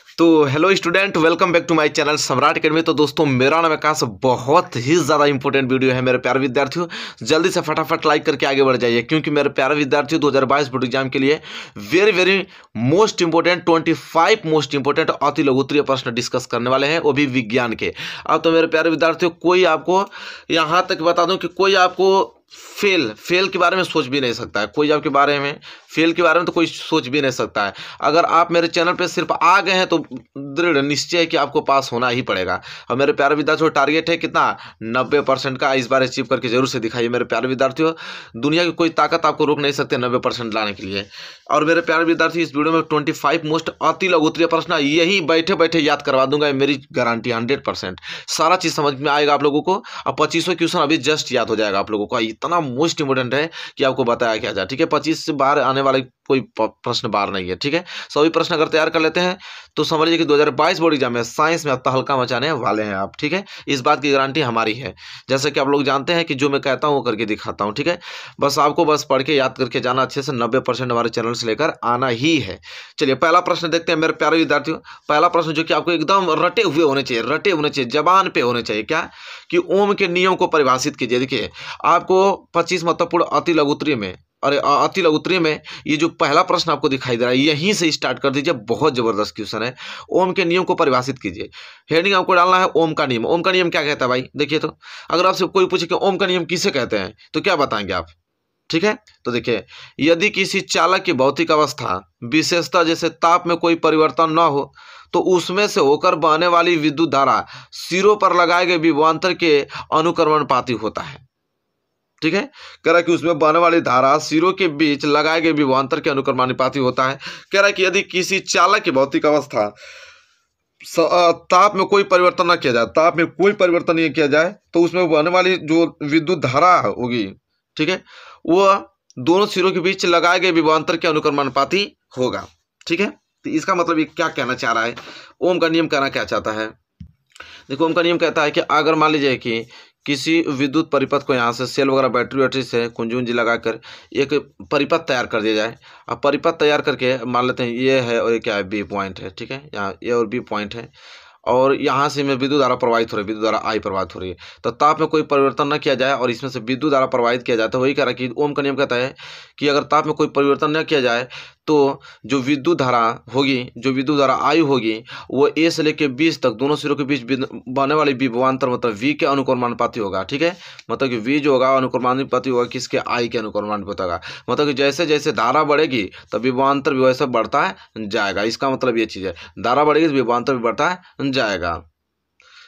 तो hello student, welcome back to my channel Samrat academy. तो दोस्तों, मेरा नाम आकाश। बहुत ही ज़्यादा इंपॉर्टेंट वीडियो है मेरे प्यारे विद्यार्थियों। जल्दी से फटाफट लाइक करके आगे बढ़ जाइए, क्योंकि मेरे प्यारे विद्यार्थियों 2022 बोर्ड एग्जाम के लिए very very most important 25 most important अति लघु उत्तरीय प्रश्न डिस्कस करने वाले हैं, वो भी विज्ञान के। अब तो मेरे प्यारे विद्यार्थियों, कोई आपको यहाँ तक बता दूँ कि कोई आपको फेल के बारे में सोच भी नहीं सकता है। कोई आपके बारे में फेल के बारे में तो कोई सोच भी नहीं सकता है। अगर आप मेरे चैनल पे सिर्फ आ गए हैं तो दृढ़ निश्चय है कि आपको पास होना ही पड़ेगा। और मेरे प्यारे विद्यार्थियों, टारगेट है कितना? 90% का। इस बार अचीव करके जरूर से दिखाइए मेरे प्यारे विद्यार्थियों। दुनिया की कोई ताकत आपको रोक नहीं सकते 90% लाने के लिए। और मेरे प्यारे विद्यार्थी, इस वीडियो में 25 मोस्ट अति लघु उत्तरीय प्रश्न यही बैठे बैठे याद करवा दूंगा, मेरी गारंटी 100%। सारा चीज़ समझ में आएगा आप लोगों को। और 2500 क्वेश्चन अभी जस्ट याद हो जाएगा आप लोगों को। इतना मोस्ट इंपोर्टेंट है कि आपको बताया क्या जाए। ठीक है, 25 से बाहर आने वाले कोई प्रश्न बाहर नहीं है। ठीक है, सभी प्रश्न अगर तैयार कर लेते हैं तो समझ लीजिए कि 2022 बोर्ड एग्जाम में साइंस में अब तहलका मचाने वाले हैं आप। ठीक है, इस बात की गारंटी हमारी है। जैसे कि आप लोग जानते हैं कि जो मैं कहता हूँ वो करके दिखाता हूँ। ठीक है, बस आपको बस पढ़ के याद करके जाना अच्छे से। 90% हमारे चैनल से लेकर आना ही है। चलिए, पहला प्रश्न देखते हैं मेरे प्यारे विद्यार्थियों। पहला प्रश्न जो कि आपको एकदम रटे हुए होने चाहिए, जबान पे होने चाहिए। क्या कि ओम के नियम को परिभाषित कीजिए। देखिए, आपको 25 महत्वपूर्ण अति लघु उत्तरीय में, अरे अति लघु उत्तरीय में ये जो पहला प्रश्न आपको दिखाई दे रहा है, यहीं से स्टार्ट कर दीजिए। बहुत जबरदस्त क्वेश्चन है। ओम के नियम को परिभाषित कीजिए। हेडिंग आपको डालना है ओम का नियम। ओम का नियम क्या कहता है भाई? देखिए, तो अगर आपसे कोई पूछे कि ओम का नियम किसे कहते हैं तो क्या बताएंगे आप? ठीक है, तो देखिए, यदि किसी चालक की भौतिक अवस्था विशेषता जैसे ताप में कोई परिवर्तन न हो तो उसमें से होकर बहने वाली विद्युत धारा सिरों पर लगाए गए विभवांतर के अनुक्रमणपाती होता है। ठीक है, कह रहा है कि उसमें बहने वाली धारा सिरों के बीच लगाए गए विभवांतर के अनुक्रमानुपाती होता है। कह रहा है कि यदि किसी चालक की भौतिक अवस्था ताप में कोई परिवर्तन न किया जाए, ताप में कोई परिवर्तन नहीं किया जाए तो उसमें बहने वाली जो विद्युत धारा होगी, ठीक है, वह दोनों सिरों के बीच लगाए गए विभवांतर के अनुक्रमानुपाती होगा। ठीक है, तो इसका मतलब ये क्या कहना चाह रहा है? ओम का नियम कहना क्या चाहता है? देखो, ओम का नियम कहता है कि अगर मान लीजिए कि किसी विद्युत परिपथ को यहाँ से सेल वगैरह बैटरी से कुंजी उंजी लगाकर एक परिपथ तैयार कर दिया जाए। अब परिपथ तैयार करके मान लेते हैं ये है और ये क्या है, बी पॉइंट है। ठीक है, यहाँ ए और बी पॉइंट है और यहाँ से में विद्युत धारा प्रवाहित हो रही है, विद्युत धारा आई प्रवाहित हो रही है। तो ताप में कोई परिवर्तन न किया जाए और इसमें से विद्युत धारा प्रवाहित किया जाए, तो वही कह रहा है कि ओम का नियम कहता है कि अगर ताप में कोई परिवर्तन न किया जाए तो जो विद्युत धारा होगी, जो विद्युत धारा आई होगी, वो ए से लेकर 20 तक दोनों सिरों के बीच बहने वाली विभवांतर मतलब वी के अनुक्रमानुपाती होगा। ठीक है, मतलब कि वी जो होगा अनुक्रमानुपाती होगा किसके? आई के अनुक्रमानुपाती होगा। मतलब कि जैसे जैसे धारा बढ़ेगी तो विभवांतर भी वैसे बढ़ता जाएगा। इसका मतलब ये चीज़ है, धारा बढ़ेगी तो विभवांतर भी बढ़ता जाएगा।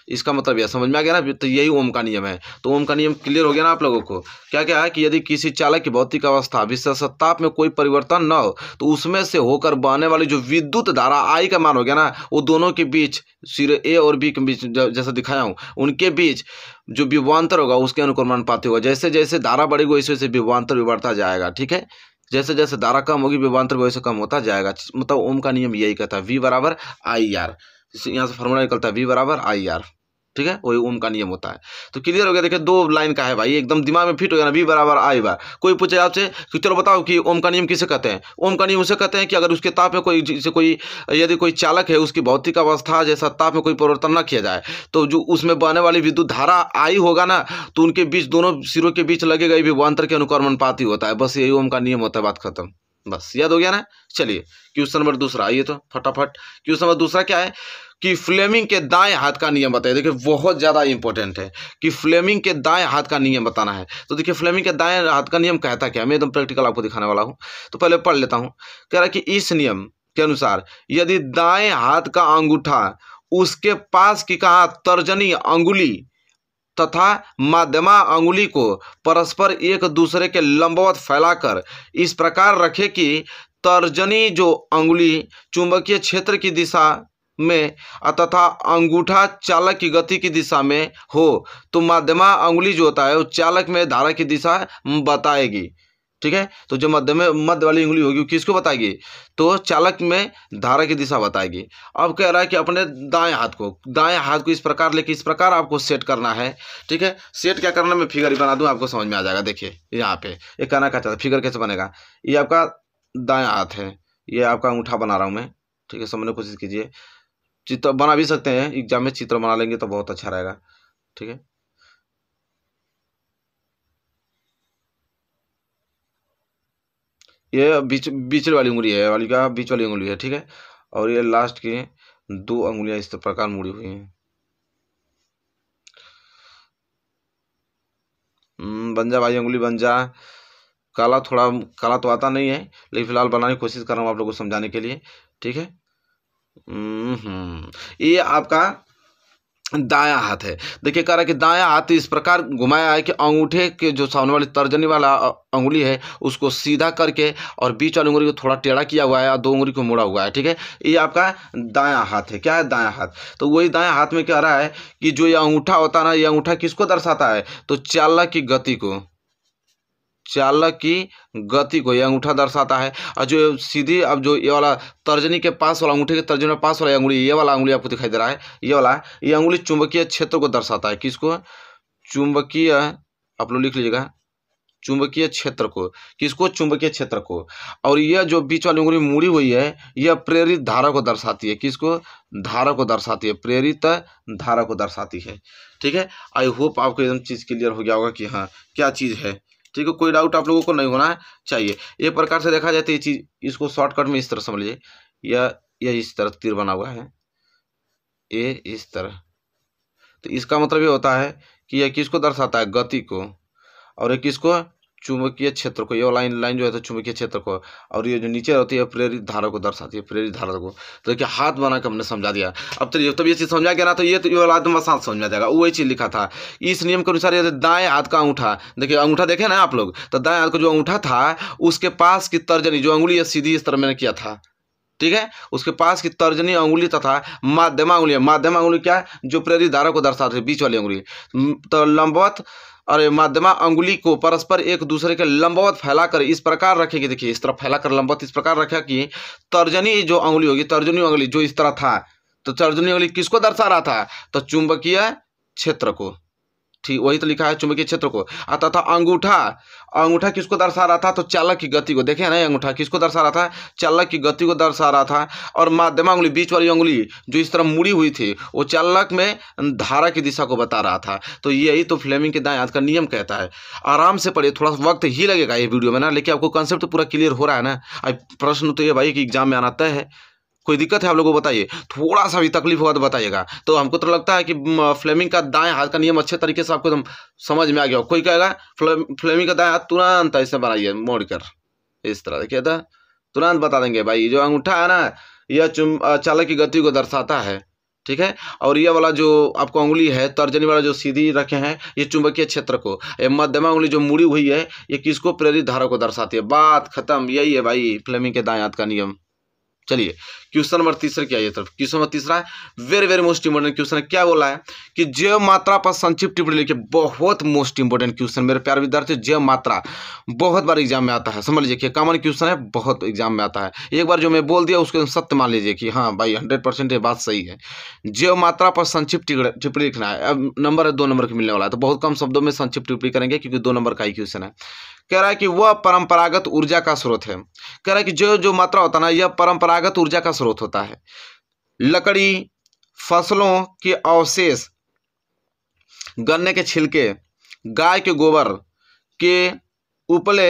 इसका मतलब यह समझ में आ गया ना? तो यही ओम का नियम है। तो ओम का नियम क्लियर हो गया ना आप लोगों को? क्या क्या है कि यदि किसी चालक की भौतिक अवस्था विशेष ताप में कोई परिवर्तन न हो तो उसमें से होकर बहने वाली जो विद्युत धारा आई का मान हो गया ना, वो दोनों के बीच, सिरे ए और बी के बीच जैसा दिखाया हूँ, उनके बीच जो विभवांतर होगा उसके अनुक्रमानुपाती होगा। जैसे जैसे धारा बढ़ेगी वैसे वैसे विभवांतर भी बढ़ता जाएगा। ठीक है, जैसे जैसे धारा कम होगी विभवांतर वैसे कम होता जाएगा। मतलब ओम का नियम यही कहता है, वी बराबर आई आर। यहाँ से फॉर्मूला निकलता है वी बराबर आई आर। ठीक है, वही ओम का नियम होता है। तो क्लियर हो गया? देखिए, 2 लाइन का है भाई, एकदम दिमाग में फिट हो गया ना, वी बराबर आई बार। कोई पूछे आपसे कि चलो बताओ कि ओम का नियम किसे कहते हैं? ओम का नियम उसे कहते हैं कि अगर उसके ताप में कोई जैसे कोई यदि कोई चालक है, उसकी भौतिक अवस्था जैसा ताप में कोई परिवर्तन न किया जाए तो जो उसमें बहने वाली विद्युत धारा आई होगा ना, तो उनके बीच, दोनों सिरों के बीच लगे गए विभवांतर के अनुक्रमणपाती होता है। बस यही ओम का नियम होता है, बात खत्म। बस याद हो गया ना? चलिए, क्वेश्चन नंबर दूसरा, आइए तो फटाफट। क्वेश्चन नंबर दूसरा क्या है कि फ्लेमिंग के दाएं हाथ का नियम बताइए। देखिए, बहुत ज़्यादा इंपॉर्टेंट है कि फ्लेमिंग के दाएं हाथ का नियम बताना है। तो देखिए, फ्लेमिंग के दाएं हाथ का नियम कहता क्या है, मैं एकदम प्रैक्टिकल आपको दिखाने वाला हूँ। तो पहले पढ़ लेता हूँ। कह रहा है कि इस नियम के अनुसार यदि दाएं हाथ का अंगूठा उसके पास की कहा तर्जनी अंगुली तथा मध्यमा अंगुली को परस्पर एक दूसरे के लंबवत फैलाकर इस प्रकार रखे कि तर्जनी जो अंगुली चुंबकीय क्षेत्र की दिशा में तथा अंगूठा चालक की गति की दिशा में हो, तो मध्यमा अंगुली जो होता है वो चालक में धारा की दिशा बताएगी। ठीक है, तो जो मध्य वाली उंगली होगी किसको बताएगी? तो चालक में धारा की दिशा बताएगी। अब कह रहा है कि अपने दाएं हाथ को इस प्रकार लेके इस प्रकार आपको सेट करना है। ठीक है, सेट क्या करना, मैं फिगर ही बना दूं, आपको समझ में आ जाएगा। देखिए, यहाँ पे ये कहना क्या चाहता है, फिगर कैसे बनेगा। ये आपका दाएं हाथ है, ये आपका अंगूठा बना रहा हूँ मैं। ठीक है, समझने की कोशिश कीजिए। चित्र बना भी सकते हैं, एग्जाम में चित्र बना लेंगे तो बहुत अच्छा रहेगा। ठीक है, ये बीच बीच वाली उंगली है, वाली का बीच वाली उंगली है। ठीक है, और ये लास्ट की 2 उंगलियां इस प्रकार मुड़ी हुई हैं। बन जा भाई, उंगली बन जा। काला थोड़ा काला तो आता नहीं है, लेकिन फिलहाल बनाने की कोशिश कर रहा हूँ आप लोगों को समझाने के लिए। ठीक है, ये आपका दायां हाथ है। देखिए कह रहा है कि दायां हाथ इस प्रकार घुमाया है कि अंगूठे के जो सामने वाली तर्जनी वाला अंगुली है उसको सीधा करके और बीच वाली उंगली को थोड़ा टेढ़ा किया हुआ है और 2 उंगली को मोड़ा हुआ है। ठीक है, ये आपका दायां हाथ है। क्या है? दायां हाथ। तो वही दायां हाथ में कह रहा है कि जो ये अंगूठा होता है ना, ये अंगूठा किसको दर्शाता है? तो चालक की गति को, चालक की गति को ये अंगूठा दर्शाता है। और जो सीधी, अब जो ये वाला तर्जनी के पास वाला, अंगूठे के तर्जनी के पास वाला अंगुली, ये वाला अंगुली आपको दिखाई दे रहा है, ये वाला, ये अंगुली चुंबकीय क्षेत्र को दर्शाता है। किसको? चुंबकीय, आप लोग लिख लीजिएगा, चुंबकीय क्षेत्र को। किसको? चुंबकीय क्षेत्र को। और यह जो बीच वाली उंगली मुड़ी हुई है, यह प्रेरित धारा को दर्शाती है। किसको? धारा को दर्शाती है, प्रेरित धारा को दर्शाती है। ठीक है, आई होप आपको एकदम चीज़ क्लियर हो गया होगा कि हाँ क्या चीज़ है। ठीक है, कोई डाउट आप लोगों को नहीं होना चाहिए। ये प्रकार से देखा जाए तो ये चीज़, इसको शॉर्टकट में इस तरह समझ लीजिए, यह इस तरह तीर बना हुआ है, ये इस तरह। तो इसका मतलब ये होता है कि यह किसको दर्शाता है? गति को। और ये किसको? चुंबकीय क्षेत्र को। ये लाइन लाइन जो है तो चुंबकीय क्षेत्र को, और ये जो नीचे होती है प्रेरित धारा को दर्शाती है, प्रेरित धारा को। तो देखिए हाथ बना के हमने समझा दिया। अब तो तब ये चीज़ समझा गया ना, तो ये वाला एकदम आसान समझ में आ जाएगा। वही चीज़ लिखा था इस नियम के अनुसार। ये दाएं हाथ का अंगूठा, देखिए अंगूठा देखे ना आप लोग, तो दाएं हाथ का जो अंगूठा था उसके पास की तर्जनी जो अंगुली सीधी इस तरह मैंने किया था। ठीक है, उसके पास की तर्जनी अंगुली तथा माध्यमा अंगुली, माध्यमा अंगुली क्या है? जो प्रेरित धारा को दर्शाती है, बीच वाली अंगुली। तो लंबवत और माध्यमा अंगुली को परस्पर एक दूसरे के लंबवत फैलाकर इस प्रकार रखेगी। देखिए इस तरह फैलाकर लंबवत इस प्रकार रखा कि तर्जनी जो अंगुली होगी, तर्जनी अंगुली जो इस तरह था, तो तर्जनी अंगुली किसको दर्शा रहा था? तो चुंबकीय क्षेत्र को। ठीक, वही तो लिखा है, चुंबकीय क्षेत्र को। तथा अंगूठा, अंगूठा किसको दर्शा रहा था? तो चालक की गति को। देखे ना, अंगूठा किसको दर्शा रहा था? चालक की गति को दर्शा रहा था। और माध्यमा अंगुली, बीच वाली अंगुली जो इस तरह मुड़ी हुई थी, वो चालक में धारा की दिशा को बता रहा था। तो यही तो फ्लेमिंग के दाएं हाथ का नियम कहता है। आराम से पढ़िए, थोड़ा वक्त ही लगेगा ये वीडियो में ना, लेकिन आपको कंसेप्ट तो पूरा क्लियर हो रहा है ना। अब प्रश्न तो ये भाई कि एग्जाम में आना तय है। कोई दिक्कत है आप लोगों को बताइए, थोड़ा सा भी तकलीफ होगा तो बताइएगा। तो हमको तो लगता है कि फ्लेमिंग का दाएं हाथ का नियम अच्छे तरीके से आपको एकदम समझ में आ गया। कोई कहेगा फ्लेमिंग का दाएं हाथ तुरंत ऐसे बनाइए मोड़ कर, इस तरह देखिए था, तुरंत बता देंगे भाई जो अंगूठा है ना, यह चालक की गति को दर्शाता है। ठीक है, और ये वाला जो आपको उंगली है, तर्जनी वाला जो सीधी रखे हैं, ये चुंबकीय क्षेत्र को। ये मध्यमा उंगली जो मुड़ी हुई है, ये किसको? प्रेरित धारा को दर्शाती है। बात खत्म, यही है भाई फ्लेमिंग के दाएं हाथ का नियम। चलिए क्वेश्चन नंबर तीसरा क्या है? तरफ क्वेश्चन नंबर तीसरा very very most important question है। क्या बोला है कि जैव मात्रा पर संक्षिप्त टिप्पणी लिखिए। बहुत मोस्ट इंपोर्टेंट क्वेश्चन मेरे प्यारे विद्यार्थी। जैव मात्रा बहुत बार एग्जाम में आता है, समझ लीजिए, कॉमन क्वेश्चन है, बहुत एग्जाम में आता है। एक बार जो मैं बोल दिया उसको सत्य मान लीजिए कि हाँ भाई 100% ये बात सही है। जैव मात्रा पर संक्षिप्त टिप्पणी लिखना है। अब नंबर है 2 नंबर की मिलने वाला है, तो बहुत कम शब्दों में संक्षिप्त टिप्पणी करेंगे क्योंकि 2 नंबर का ही क्वेश्चन है। कह रहा है कि वह परंपरागत ऊर्जा का स्रोत है। कह रहा है कि जो मात्रा होता है ना, यह परंपरागत ऊर्जा का स्रोत होता है। लकड़ी, फसलों के अवशेष, गन्ने के छिलके, गाय के गोबर के उपले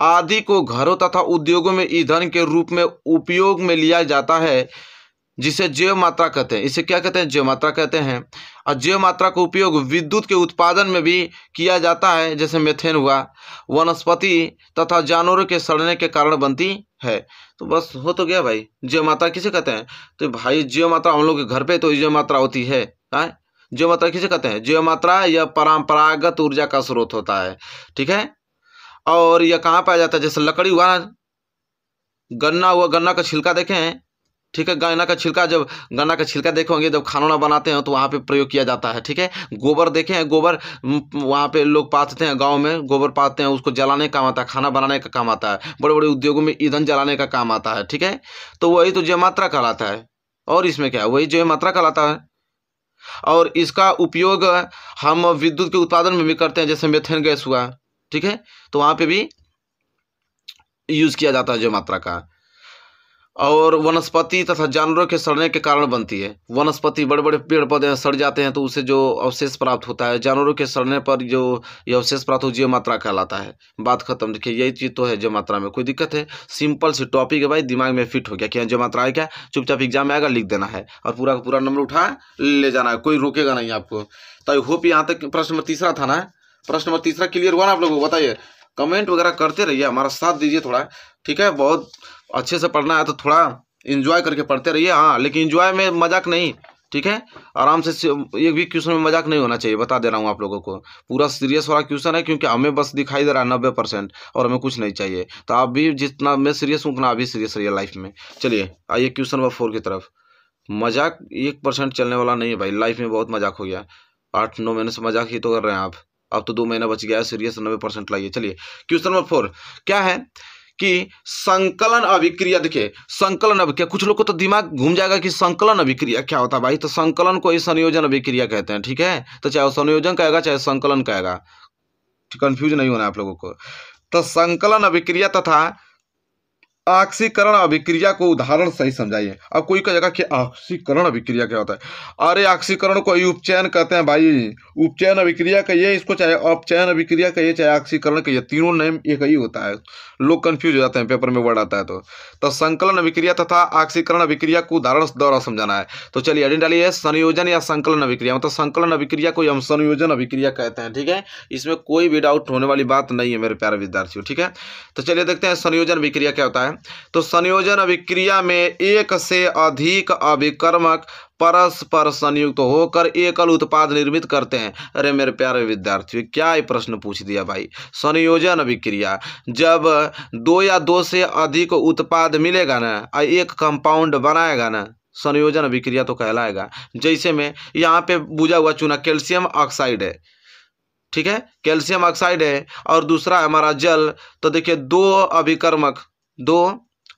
आदि को घरों तथा उद्योगों में ईंधन के रूप में उपयोग में लिया जाता है, जिसे जैव मात्रा कहते हैं। इसे क्या कहते हैं? जैव मात्रा कहते हैं। और जैव मात्रा का उपयोग विद्युत के उत्पादन में भी किया जाता है, जैसे मेथेन हुआ, वनस्पति तथा जानवरों के सड़ने के कारण बनती है। तो बस हो तो गया भाई। जैव मात्रा किसे कहते हैं? तो भाई जैव मात्रा हम लोग के घर पे तो जैव मात्रा होती है। जैव मात्रा किसे कहते हैं? जैव मात्रा यह परंपरागत ऊर्जा का स्रोत होता है। ठीक है, और यह कहाँ पाया जाता है? जैसे लकड़ी हुआ, गन्ना हुआ, गन्ना का छिलका देखें, ठीक है, गन्ना का छिलका, जब गन्ना का छिलका देखे होंगे जब खाना बनाते हैं तो वहाँ पे प्रयोग किया जाता है। ठीक है, गोबर देखे हैं, गोबर वहाँ पे लोग पाते हैं, गांव में गोबर पाते हैं, उसको जलाने का काम आता है, खाना बनाने का काम आता है, बड़े बड़े उद्योगों में ईंधन जलाने का काम आता है। ठीक है, तो वही तो जैव मात्रा कहलाता है। और इसमें क्या है? वही जैव मात्रा कहलाता है। और इसका उपयोग हम विद्युत के उत्पादन में भी करते हैं, जैसे मेथेन गैस हुआ। ठीक है, तो वहाँ पे भी यूज किया जाता है जैव मात्रा का। और वनस्पति तथा जानवरों के सड़ने के कारण बनती है। वनस्पति बड़े बड़े पेड़ पौधे सड़ जाते हैं तो उससे जो अवशेष प्राप्त होता है, जानवरों के सड़ने पर जो ये अवशेष प्राप्त हो, जीव मात्रा कहलाता है। बात खत्म। देखिए यही चीज़ तो है जीव मात्रा में। कोई दिक्कत है? सिंपल सी टॉपिक है भाई, दिमाग में फिट हो गया कि जीव मात्रा है क्या, चुपचाप एग्जाम में आएगा लिख देना है और पूरा का पूरा नंबर उठा ले जाना है, कोई रोकेगा नहीं आपको। तो आई होप यहाँ तक प्रश्न नंबर तीसरा था ना, प्रश्न नंबर तीसरा क्लियर हुआ ना आप लोगों को? बताइए, कमेंट वगैरह करते रहिए, हमारा साथ दीजिए थोड़ा, ठीक है? बहुत अच्छे से पढ़ना है तो थोड़ा एंजॉय करके पढ़ते रहिए। हाँ, लेकिन एंजॉय में मजाक नहीं, ठीक है? आराम से, एक भी क्वेश्चन में मजाक नहीं होना चाहिए, बता दे रहा हूँ आप लोगों को। पूरा सीरियस वाला क्वेश्चन है, क्योंकि हमें बस दिखाई दे रहा है 90% और हमें कुछ नहीं चाहिए। तो आप भी जितना मैं सीरियस हूँ उतना आप भी सीरियस रहिए लाइफ में। चलिए आइए क्वेश्चन नंबर 4 की तरफ। मजाक 1% चलने वाला नहीं है भाई, लाइफ में बहुत मजाक हो गया। 8-9 महीने से मजाक ही तो कर रहे हैं आप, अब तो 2 महीना बच गया है, सीरियस 90% लाइए। चलिए क्वेश्चन नंबर 4 क्या है कि संकलन अभिक्रिया। देखिए संकलन अभिक्रिया, कुछ लोग को तो दिमाग घूम जाएगा कि संकलन अभिक्रिया क्या होता है भाई। तो संकलन को ही संयोजन अभिक्रिया कहते हैं, ठीक है? तो चाहे संयोजन कहेगा चाहे संकलन कहेगा, कंफ्यूज नहीं होना आप लोगों को। तो संकलन अभिक्रिया तथा ऑक्सीकरण अभिक्रिया को उदाहरण सही समझाइए। अब कोई कहेगा कि ऑक्सीकरण अभिक्रिया क्या होता है? अरे ऑक्सीकरण को ही उपचयन कहते हैं भाई, उपचयन अभिक्रिया कहिए इसको, चाहे अपचयन अभिक्रिया कहिए चाहे ऑक्सीकरण कहिए, तीनों नेम एक ही होता है। लोग कंफ्यूज हो जाते हैं पेपर में वर्ड आता है तो संकलन अभिक्रिया तथा ऑक्सीकरण अभिक्रिया को उदाहरण द्वारा समझाना है। तो चलिए एडिट डालिए, संयोजन या संकलन अभिक्रिया। मतलब संकलन अभिक्रिया को हम संयोजन अभिक्रिया कहते हैं, ठीक है? इसमें कोई भी डाउट होने वाली बात नहीं है मेरे प्यारे विद्यार्थियों, ठीक है? तो चलिए देखते हैं संयोजन अभिक्रिया क्या होता है। तो संयोजन अभिक्रिया में एक से अधिक अभिकर्मक परस्पर संयुक्त होकर एकल उत्पाद निर्मित करते हैं। अरे मेरे प्यारे विद्यार्थियों, क्या ये प्रश्न पूछ दिया भाई। संयोजन अभिक्रिया, जब 2 या 2 से अधिक उत्पाद मिलेगा ना और एक कंपाउंड बनाएगा ना, संयोजन अभिक्रिया तो कहलाएगा। जैसे में यहाँ पे बुझा हुआ चूना कैल्शियम ऑक्साइड है, ठीक है? कैल्शियम ऑक्साइड है और दूसरा हमारा जल। तो देखिए दो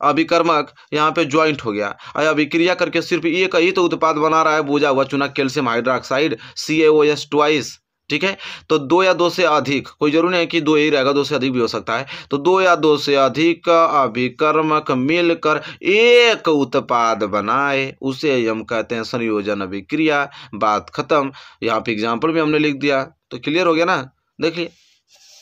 अभिकर्मक यहाँ पे ज्वाइंट हो गया और अभिक्रिया करके सिर्फ एक ही तो उत्पाद बना रहा है, बुझा हुआ चूना कैल्शियम हाइड्रोक्साइड CaOH ट्वाइस, ठीक है? तो 2 या 2 से अधिक, कोई जरूरी नहीं कि 2 ही रहेगा, 2 से अधिक भी हो सकता है। तो 2 या 2 से अधिक अभिकर्मक मिलकर एक उत्पाद बनाए, उसे हम कहते हैं संयोजन अभिक्रिया। बात खत्म। यहाँ पे एग्जाम्पल भी हमने लिख दिया, तो क्लियर हो गया ना? देखिए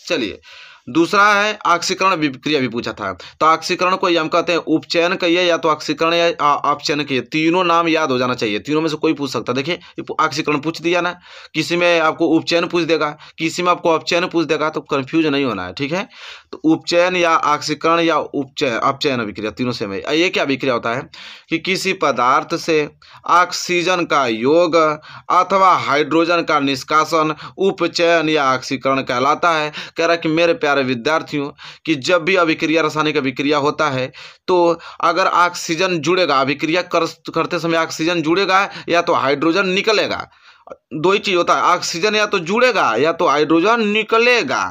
चलिए दूसरा है ऑक्सीकरण अभिक्रिया भी पूछा था। तो ऑक्सीकरण को हम कहते हैं उपचयन कहिए या तो ऑक्सीकरण या अपचयन कहिए, तीनों नाम याद हो जाना चाहिए, तीनों में से कोई पूछ सकता है। देखिए ऑक्सीकरण पूछ दिया ना, किसी में आपको उपचयन पूछ देगा, किसी में आपको अपचयन पूछ देगा, तो कंफ्यूज नहीं होना है, ठीक है? तो उपचयन या ऑक्सीकरण या उपचयन अपचयन अभिक्रिया तीनों से में। ये क्या अभिक्रिया होता है कि किसी पदार्थ से ऑक्सीजन का योग अथवा हाइड्रोजन का निष्कासन उपचयन या ऑक्सीकरण कहलाता है। कह रहा है कि मेरे प्यारे विद्यार्थियों कि जब भी अभिक्रिया, रासायनिक अभिक्रिया होता है तो अगर ऑक्सीजन जुड़ेगा, अभिक्रिया करते समय ऑक्सीजन जुड़ेगा या तो हाइड्रोजन निकलेगा। दो ही चीज होता है, ऑक्सीजन या तो जुड़ेगा या तो हाइड्रोजन निकलेगा,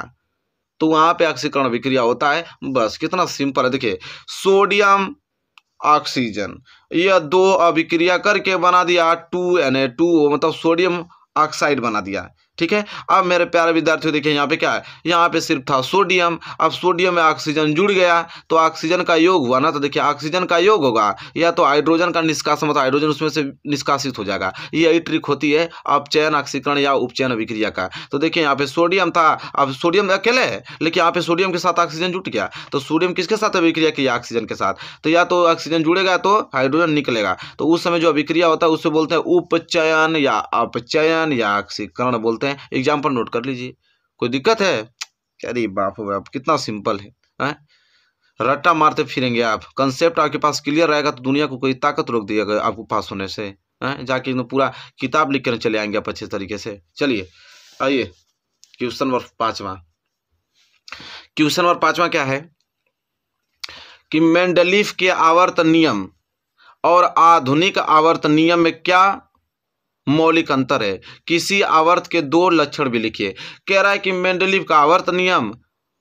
तो वहां पे ऑक्सीकरण अभिक्रिया होता है। बस कितना सिंपल है। देखिए सोडियम ऑक्सीजन, यह 2 अभिक्रिया करके बना दिया 2Na2, मतलब सोडियम ऑक्साइड बना दिया, ठीक है? अब मेरे प्यारे विद्यार्थियों देखिए यहाँ पे क्या है, यहाँ पे सिर्फ था सोडियम। अब सोडियम में ऑक्सीजन जुड़ गया तो ऑक्सीजन का योग हुआ ना, तो देखिए ऑक्सीजन का योग होगा या तो हाइड्रोजन का निष्कासन, मतलब हाइड्रोजन उसमें से निष्कासित हो जाएगा। यही ट्रिक होती है अपचयन, ऑक्सीकरण या उपचयन अभिक्रिया का। तो देखिए यहाँ पे सोडियम था, अब सोडियम अकेले है लेकिन यहाँ पे सोडियम के साथ ऑक्सीजन जुट गया, तो सोडियम किसके साथ अभिक्रिया किया? ऑक्सीजन के साथ। तो या तो ऑक्सीजन जुड़ेगा तो हाइड्रोजन निकलेगा, तो उस समय जो अभिक्रिया होता है उससे बोलते हैं उपचयन या अपचयन या ऑक्सीकरण बोलते हैं। एग्जाम्पल नोट कर लीजिए। कोई दिक्कत है? अरे बाप रे बाप, कितना सिंपल है? रट्टा मारते फिरेंगे आप। कंसेप्ट आपके पास क्लियर रहेगा तो दुनिया को कोई ताकत रोक देगा आपको पास होने से। जाके पूरा किताब लिख कर चले आएंगे आप अच्छे तरीके से। चलिए आइए क्वेश्चन नंबर 5वां। क्वेश्चन नंबर 5वां क्या है कि मेंडलीफ के आवर्त नियम और आधुनिक आवर्त नियम में क्या मौलिक अंतर है? किसी आवर्त के 2 लक्षण भी लिखिए। कह रहा है कि मेंडलीफ का आवर्त नियम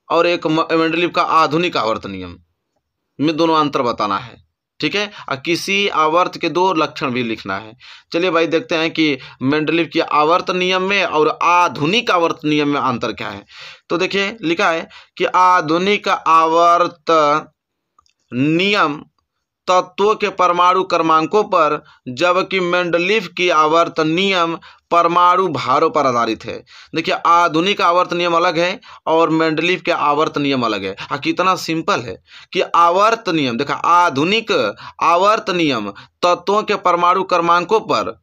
और एक मेंडलीफ का आधुनिक आवर्त नियम में दोनों अंतर बताना है, ठीक है? और किसी आवर्त के 2 लक्षण भी लिखना है। चलिए भाई देखते हैं कि मेंडलीफ के आवर्त नियम में और आधुनिक आवर्त नियम में अंतर क्या है। तो देखिए लिखा है कि आधुनिक आवर्त नियम तत्वों के परमाणु क्रमांकों पर, जबकि मेंडलीफ की आवर्त नियम परमाणु भारों पर आधारित है। देखिए, आधुनिक आवर्त नियम अलग है और मेंडलीफ के आवर्त नियम अलग है। कितना सिंपल है कि आवर्त नियम, देखा, आधुनिक आवर्त नियम तत्वों के परमाणु क्रमांकों पर,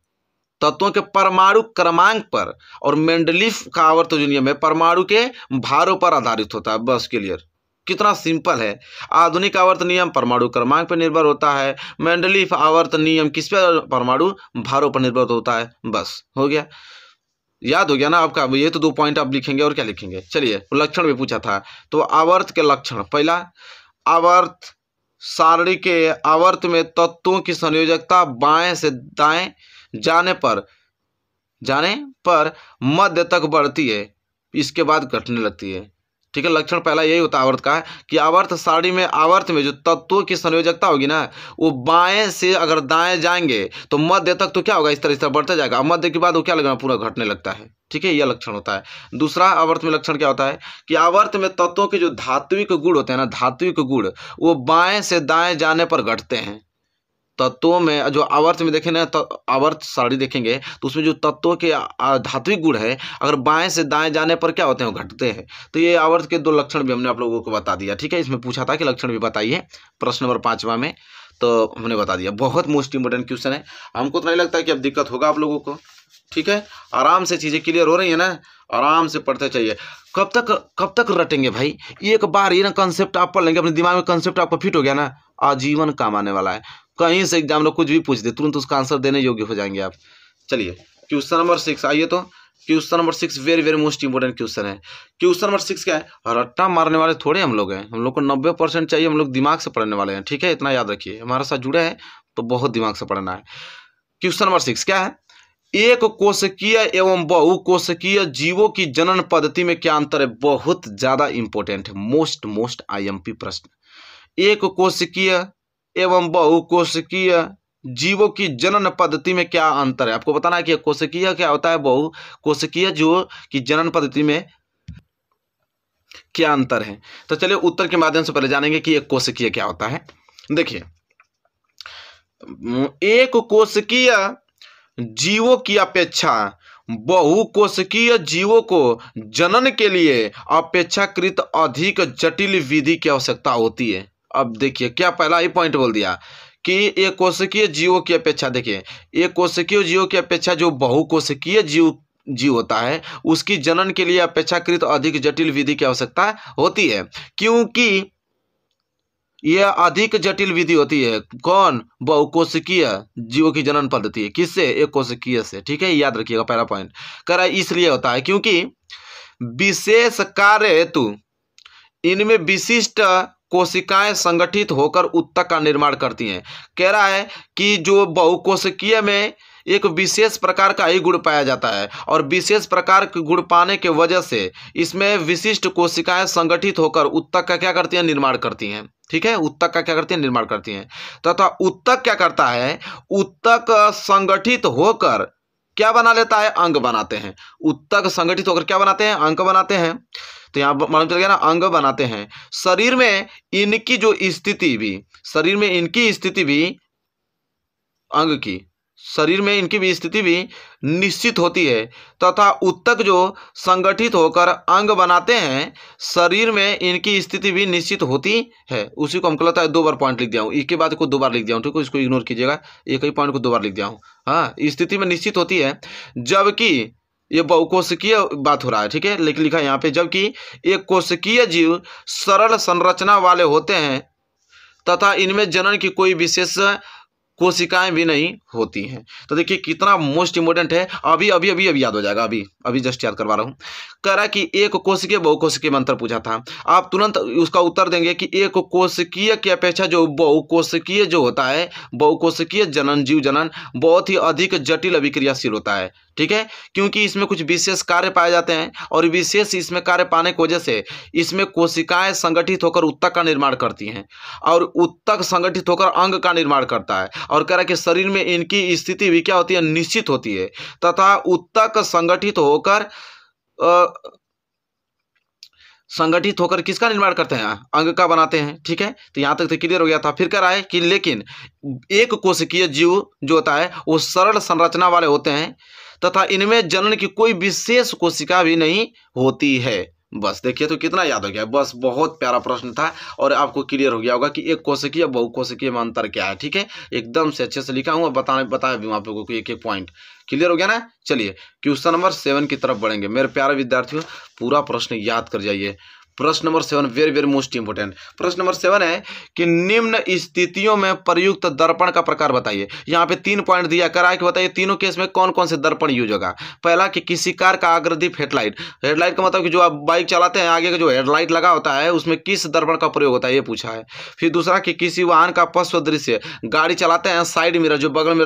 तत्वों के परमाणु क्रमांक पर, और मेंडलीफ का आवर्त जो नियम है परमाणु के भारों पर आधारित होता है। बस क्लियर, कितना सिंपल है। आधुनिक आवर्त नियम परमाणु क्रमांक पर निर्भर होता है, मेंडलीफ आवर्त नियम किस पर, परमाणु भारों पर निर्भर होता है। बस हो गया, याद हो गया ना आपका। ये तो 2 पॉइंट आप लिखेंगे और क्या लिखेंगे। चलिए, लक्षण भी पूछा था, तो आवर्त के लक्षण, पहला, आवर्त सारणी के आवर्त में तत्वों की संयोजकता बाएं से दाएं जाने पर मध्य तक बढ़ती है, इसके बाद घटने लगती है। ठीक है, लक्षण पहला यही होता है आवर्त का, कि आवर्त सारणी में, आवर्त में जो तत्वों की संयोजकता होगी ना, वो बाएं से अगर दाएं जाएंगे तो मध्य तक तो क्या होगा, इस तरह बढ़ता जाएगा, मध्य के बाद वो क्या लगना, पूरा घटने लगता है। ठीक है, यह लक्षण होता है। दूसरा आवर्त में लक्षण क्या होता है कि आवर्त में तत्वों के जो धात्विक गुण होते हैं ना, धात्विक गुण, वो बाएं से दाएं जाने पर घटते हैं। तत्वों में जो आवर्त में देखें ना, तो आवर्त सारणी देखेंगे तो उसमें जो तत्वों के धात्विक गुण है, अगर बाएं से दाएं जाने पर क्या होते हैं, वो घटते हैं। तो ये आवर्त के 2 लक्षण भी हमने आप लोगों को बता दिया। ठीक है, इसमें पूछा था कि लक्षण भी बताइए, प्रश्न नंबर 5वां में, तो हमने बता दिया। बहुत मोस्ट इंपोर्टेंट क्वेश्चन है, हमको तो नहीं लगता है कि अब दिक्कत होगा आप लोगों को। ठीक है, आराम से चीजें क्लियर हो रही है ना, आराम से पढ़ते चाहिए। कब तक रटेंगे भाई, एक बार ये ना कंसेप्ट आप पढ़ लेंगे, अपने दिमाग में कंसेप्ट आपका फिट हो गया ना, आजीवन काम आने वाला है। कहीं से एग्जाम में कुछ भी पूछ दे, तुरंत उसका आंसर देने योग्य हो जाएंगे आप। चलिए, क्वेश्चन नंबर 6 आइए। तो question number 6 very very most important question है। क्वेश्चन नंबर 6 क्या है, रट्टा मारने वाले थोड़े हम लोग हैं, हम लोग को 90% चाहिए, हम लोग दिमाग से पढ़ने वाले हैं। ठीक है, इतना याद रखिए, हमारे साथ जुड़े हैं तो बहुत दिमाग से पढ़ना है। क्वेश्चन नंबर 6 क्या है, एक कोशिकीय एवं बहुकोशिकीय जीवों की जनन पद्धति में क्या अंतर है। बहुत ज्यादा इंपॉर्टेंट है, मोस्ट आईएमपी प्रश्न। एक कोशिकीय एवं बहुकोशिकीय जीवों की जनन पद्धति में क्या अंतर है, आपको बताना है कि कोशिकीय क्या होता है, बहुकोशिकीय जीवों की जनन पद्धति में क्या अंतर है। तो चलिए उत्तर के माध्यम से पहले जानेंगे कि एक कोशिकीय क्या होता है। देखिए, एक कोशिकीय जीवों की अपेक्षा बहुकोशिकीय जीवों को जनन के लिए अपेक्षाकृत अधिक जटिल विधि की आवश्यकता होती है। अब देखिए, क्या पहला ही पॉइंट बोल दिया कि एक कोशिकीय जीवों की अपेक्षा, देखिए, एक कोशिकीय जीवों की अपेक्षा जो बहुकोशिकीय जीव होता है, उसकी जनन के लिए अपेक्षाकृत अधिक जटिल विधि की आवश्यकता होती है। क्योंकि यह अधिक जटिल विधि होती है, कौन, बहुकोशिकीय जीवों की जनन पद्धति है, किससे, एक कोशिकीय से। ठीक है, याद रखिएगा, पहला पॉइंट कह रहा है इसलिए होता है क्योंकि विशेष कार्य हेतु इनमें विशिष्ट कोशिकाएं संगठित होकर उत्तक का निर्माण करती हैं। कह रहा है कि जो बहुकोशिकीय में एक विशेष प्रकार का ही गुण पाया जाता है, और विशेष प्रकार के गुण पाने के वजह से इसमें विशिष्ट कोशिकाएं संगठित होकर उत्तक का क्या करती हैं, निर्माण करती हैं। ठीक है, उत्तक का क्या करती हैं, निर्माण करती हैं। तथा उत्तक क्या करता है, उत्तक संगठित होकर क्या बना लेता है, अंग बनाते हैं। उत्तक संगठित होकर क्या बनाते हैं, अंग बनाते हैं। तो यहाँ मालूम चल गया ना, अंग बनाते हैं। शरीर में इनकी जो स्थिति भी, शरीर में इनकी स्थिति भी, अंग की, शरीर में इनकी भी स्थिति भी निश्चित होती है। तथा उत्तक जो संगठित होकर अंग बनाते हैं, शरीर में इनकी स्थिति भी निश्चित होती है। उसी को हमको लगता है 2 बार पॉइंट लिख दिया हूँ, एक के बाद को 2 बार लिख दिया हूँ। ठीक है, इसको इग्नोर कीजिएगा, एक ही पॉइंट को 2 बार लिख दिया हूँ। हाँ, स्थिति में निश्चित होती है, जबकि ये बहुकोशिकीय बात हो रहा है। ठीक है, लिखा है यहाँ पे, जबकि एक कोशिकीय जीव सरल संरचना वाले होते हैं तथा इनमें जनन की कोई विशेष कोशिकाएं भी नहीं होती हैं। तो देखिए कितना मोस्ट इंपोर्टेंट है, अभी याद हो जाएगा, अभी जस्ट याद करवा रहा हूँ। कह रहा है कि एक कोशिकीय बहुकोशिकीय में अंतर पूछा था, आप तुरंत उसका उत्तर देंगे कि एक कोशिकीय की अपेक्षा जो बहुकोशिकीय जो होता है, बहुकोशिकीय जीव जनन बहुत ही अधिक जटिल अभिक्रियाशील होता है। ठीक है, क्योंकि इसमें कुछ विशेष कार्य पाए जाते हैं, और विशेष इसमें कार्य पाने की वजह से इसमें कोशिकाएं संगठित होकर उत्तक का निर्माण करती हैं, और उत्तक संगठित होकर अंग का निर्माण करता है। और कह रहा है कि शरीर में इनकी स्थिति भी क्या होती है, निश्चित होती है। तथा उत्तक संगठित होकर संगठित होकर किसका निर्माण करते हैं, अंग का बनाते हैं। ठीक है, तो यहाँ तक तो क्लियर हो गया था। फिर कह रहा है कि लेकिन एक कोशिकीय जीव जो होता है वो सरल संरचना वाले होते हैं तथा इनमें जनन की कोई विशेष कोशिका भी नहीं होती है। बस देखिए तो कितना याद हो गया, बस बहुत प्यारा प्रश्न था और आपको क्लियर हो गया होगा कि एक कोशिकीय बहुकोशिकीय में अंतर क्या है। ठीक है, एकदम से अच्छे से लिखा हूँ, बताया भी आप लोगों को एक एक पॉइंट। क्लियर हो गया ना। चलिए क्वेश्चन नंबर 7 की तरफ बढ़ेंगे। मेरे प्यारे विद्यार्थियों, पूरा प्रश्न याद कर जाइए। प्रश्न number 7 very very most important. प्रश्न नंबर 7 है कि निम्न स्थितियों में प्रयुक्त दर्पण का प्रकार बताइए। यहाँ पे 3 पॉइंट दिया करा है कि बताइए तीनों केस में कौन कौन से दर्पण यूज होगा। पहला कि किसी कार का अग्रदीप हेडलाइट, हेडलाइट का मतलब कि जो आप बाइक चलाते हैं आगे का जो हेडलाइट लगा होता है उसमें किस दर्पण का प्रयोग होता है, ये पूछा है। फिर दूसरा कि किसी वाहन का पश्च दृश्य, गाड़ी चलाते हैं साइड मिरर जो बगल में